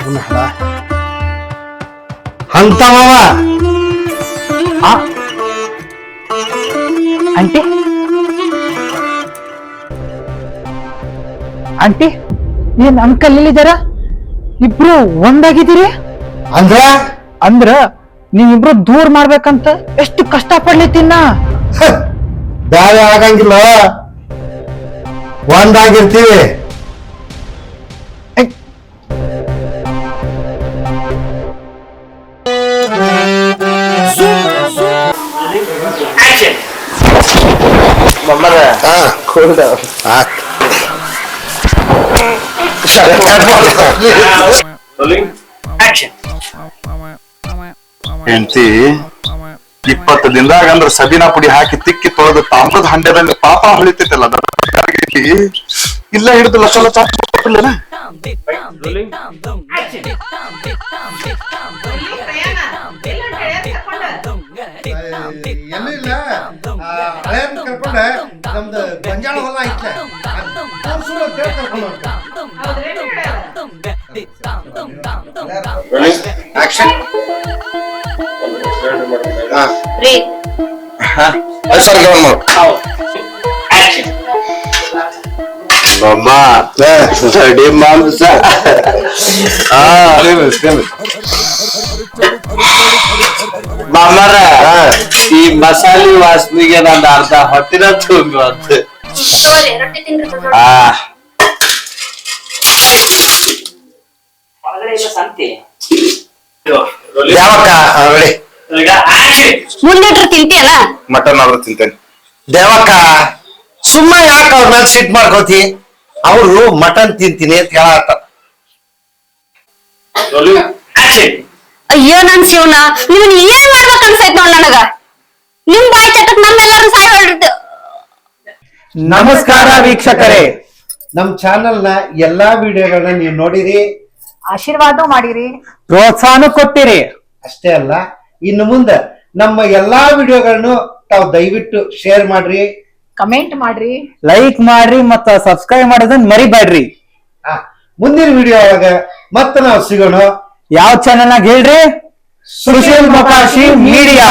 ಅವನ ಹಡ. ಅಂತವ ಆಂಟಿ ಆಂಟಿ ಏನ್ ಅಂಕಲ್ ಇಲ್ಲಿದಾರ? ಇಬ್ರು ಒಂದಾಗಿದ್ದೀರಿ ಅಂದ್ರ ನೀವಿಬ್ರು ದೂರ ಮಾಡ್ಬೇಕಂತ ಎಷ್ಟು ಕಷ್ಟ ಪಡ್ಲಿತ್ತಿನ್ನ. ಬ್ಯಾರೆ ಆಗಂಗಿಲ್ಲ, ಒಂದಾಗಿರ್ತೀವಿ. ಹೆಂಡತಿ 20 ದಿನದಾಗ ಅಂದ್ರ ಸಬಿನಾ ಪುಡಿ ಹಾಕಿ ತಿಕ್ಕಿ ತೊಳೆದು ತಾಮ್ರದ ಹಂಡೆದಂಗ ಪಾಪ ಹೊಳಿತೈತಲ್ಲ ಇಲ್ಲ ಹಿಡಿದು ಲಕ್ಷ ಲಕ್ಷ ಕೊಟ್ಟಿಲ್ಲ ಎಲ್ಲೂ ಇಲ್ಲ ಹಳೆಯನ್ನ ಕರ್ಕೊಂಡ ನಮ್ದು ಗೊಂಜಾಳ ಹೊಲ ಐತ್ಲೆ ಮಾಮರ ಈ ಮಸಾಲೆ ವಾಸನೆಗೆ ನಂದು ಅರ್ಧ ಹೊಟ್ಟಿನ ತುಂಬ ಮುಂದಿಟ್ರು ತಿಂತಿಯಲ್ಲ ಮಟನ್ ಆದ್ರೂ ತಿಂತೇನೆ. ದೇವಕ್ಕ ಸುಮ್ಮ ಯಾಕ ಅವ್ರ ಮೇಲೆ ಸಿಟ್ ಮಾಡ್ಕೋತಿ ಅವ್ರು ಮಟನ್ ತಿಂತೀನಿ ಅಂತ ಹೇಳತ್ತ ಅಯ್ಯೋ ನನ್ ಶಿವನ ನೀನ್ ಏನ್ ಮಾಡ್ಬೇಕ ಅನ್ಸೈತ್ ನೋಡ್ ನನಗ ನಿಮ್ ಬಾಯ್ ಚಟಕ್ ನಮ್ಮೆಲ್ಲರೂ ಸಾಯ್ ಹೊರಡಿದ್ದು ನಮಸ್ಕಾರ ವೀಕ್ಷಕರೇ, ನಮ್ಮ ಚಾನೆಲ್ನ ಎಲ್ಲಾ ವಿಡಿಯೋಗಳನ್ನ ನೀವು ನೋಡಿರಿ, ಆಶೀರ್ವಾದ ಮಾಡಿರಿ, ಪ್ರೋತ್ಸಾಹ ಕೊಟ್ಟಿರಿ. ಅಷ್ಟೇ ಅಲ್ಲ ಇನ್ನು ಮುಂದೆ ನಮ್ಮ ಎಲ್ಲಾ ವಿಡಿಯೋಗಳನ್ನು ತಾವು ದಯವಿಟ್ಟು ಶೇರ್ ಮಾಡ್ರಿ, ಕಮೆಂಟ್ ಮಾಡ್ರಿ, ಲೈಕ್ ಮಾಡ್ರಿ ಮತ್ತು ಸಬ್ಸ್ಕ್ರೈಬ್ ಮಾಡೋದನ್ನ ಮರಿಬೇಡ್ರಿ. ಮುಂದಿನ ವಿಡಿಯೋ ಒಳಗ ಮತ್ತೆ ನಾವು ಸಿಗೋಣ. ಯಾವ ಚಾನೆಲ್ನಾಗ ಹೇಳ್ರಿ? ಸುಶೀಲ್ ಮೊಕಾಶಿ ಮೀಡಿಯಾ.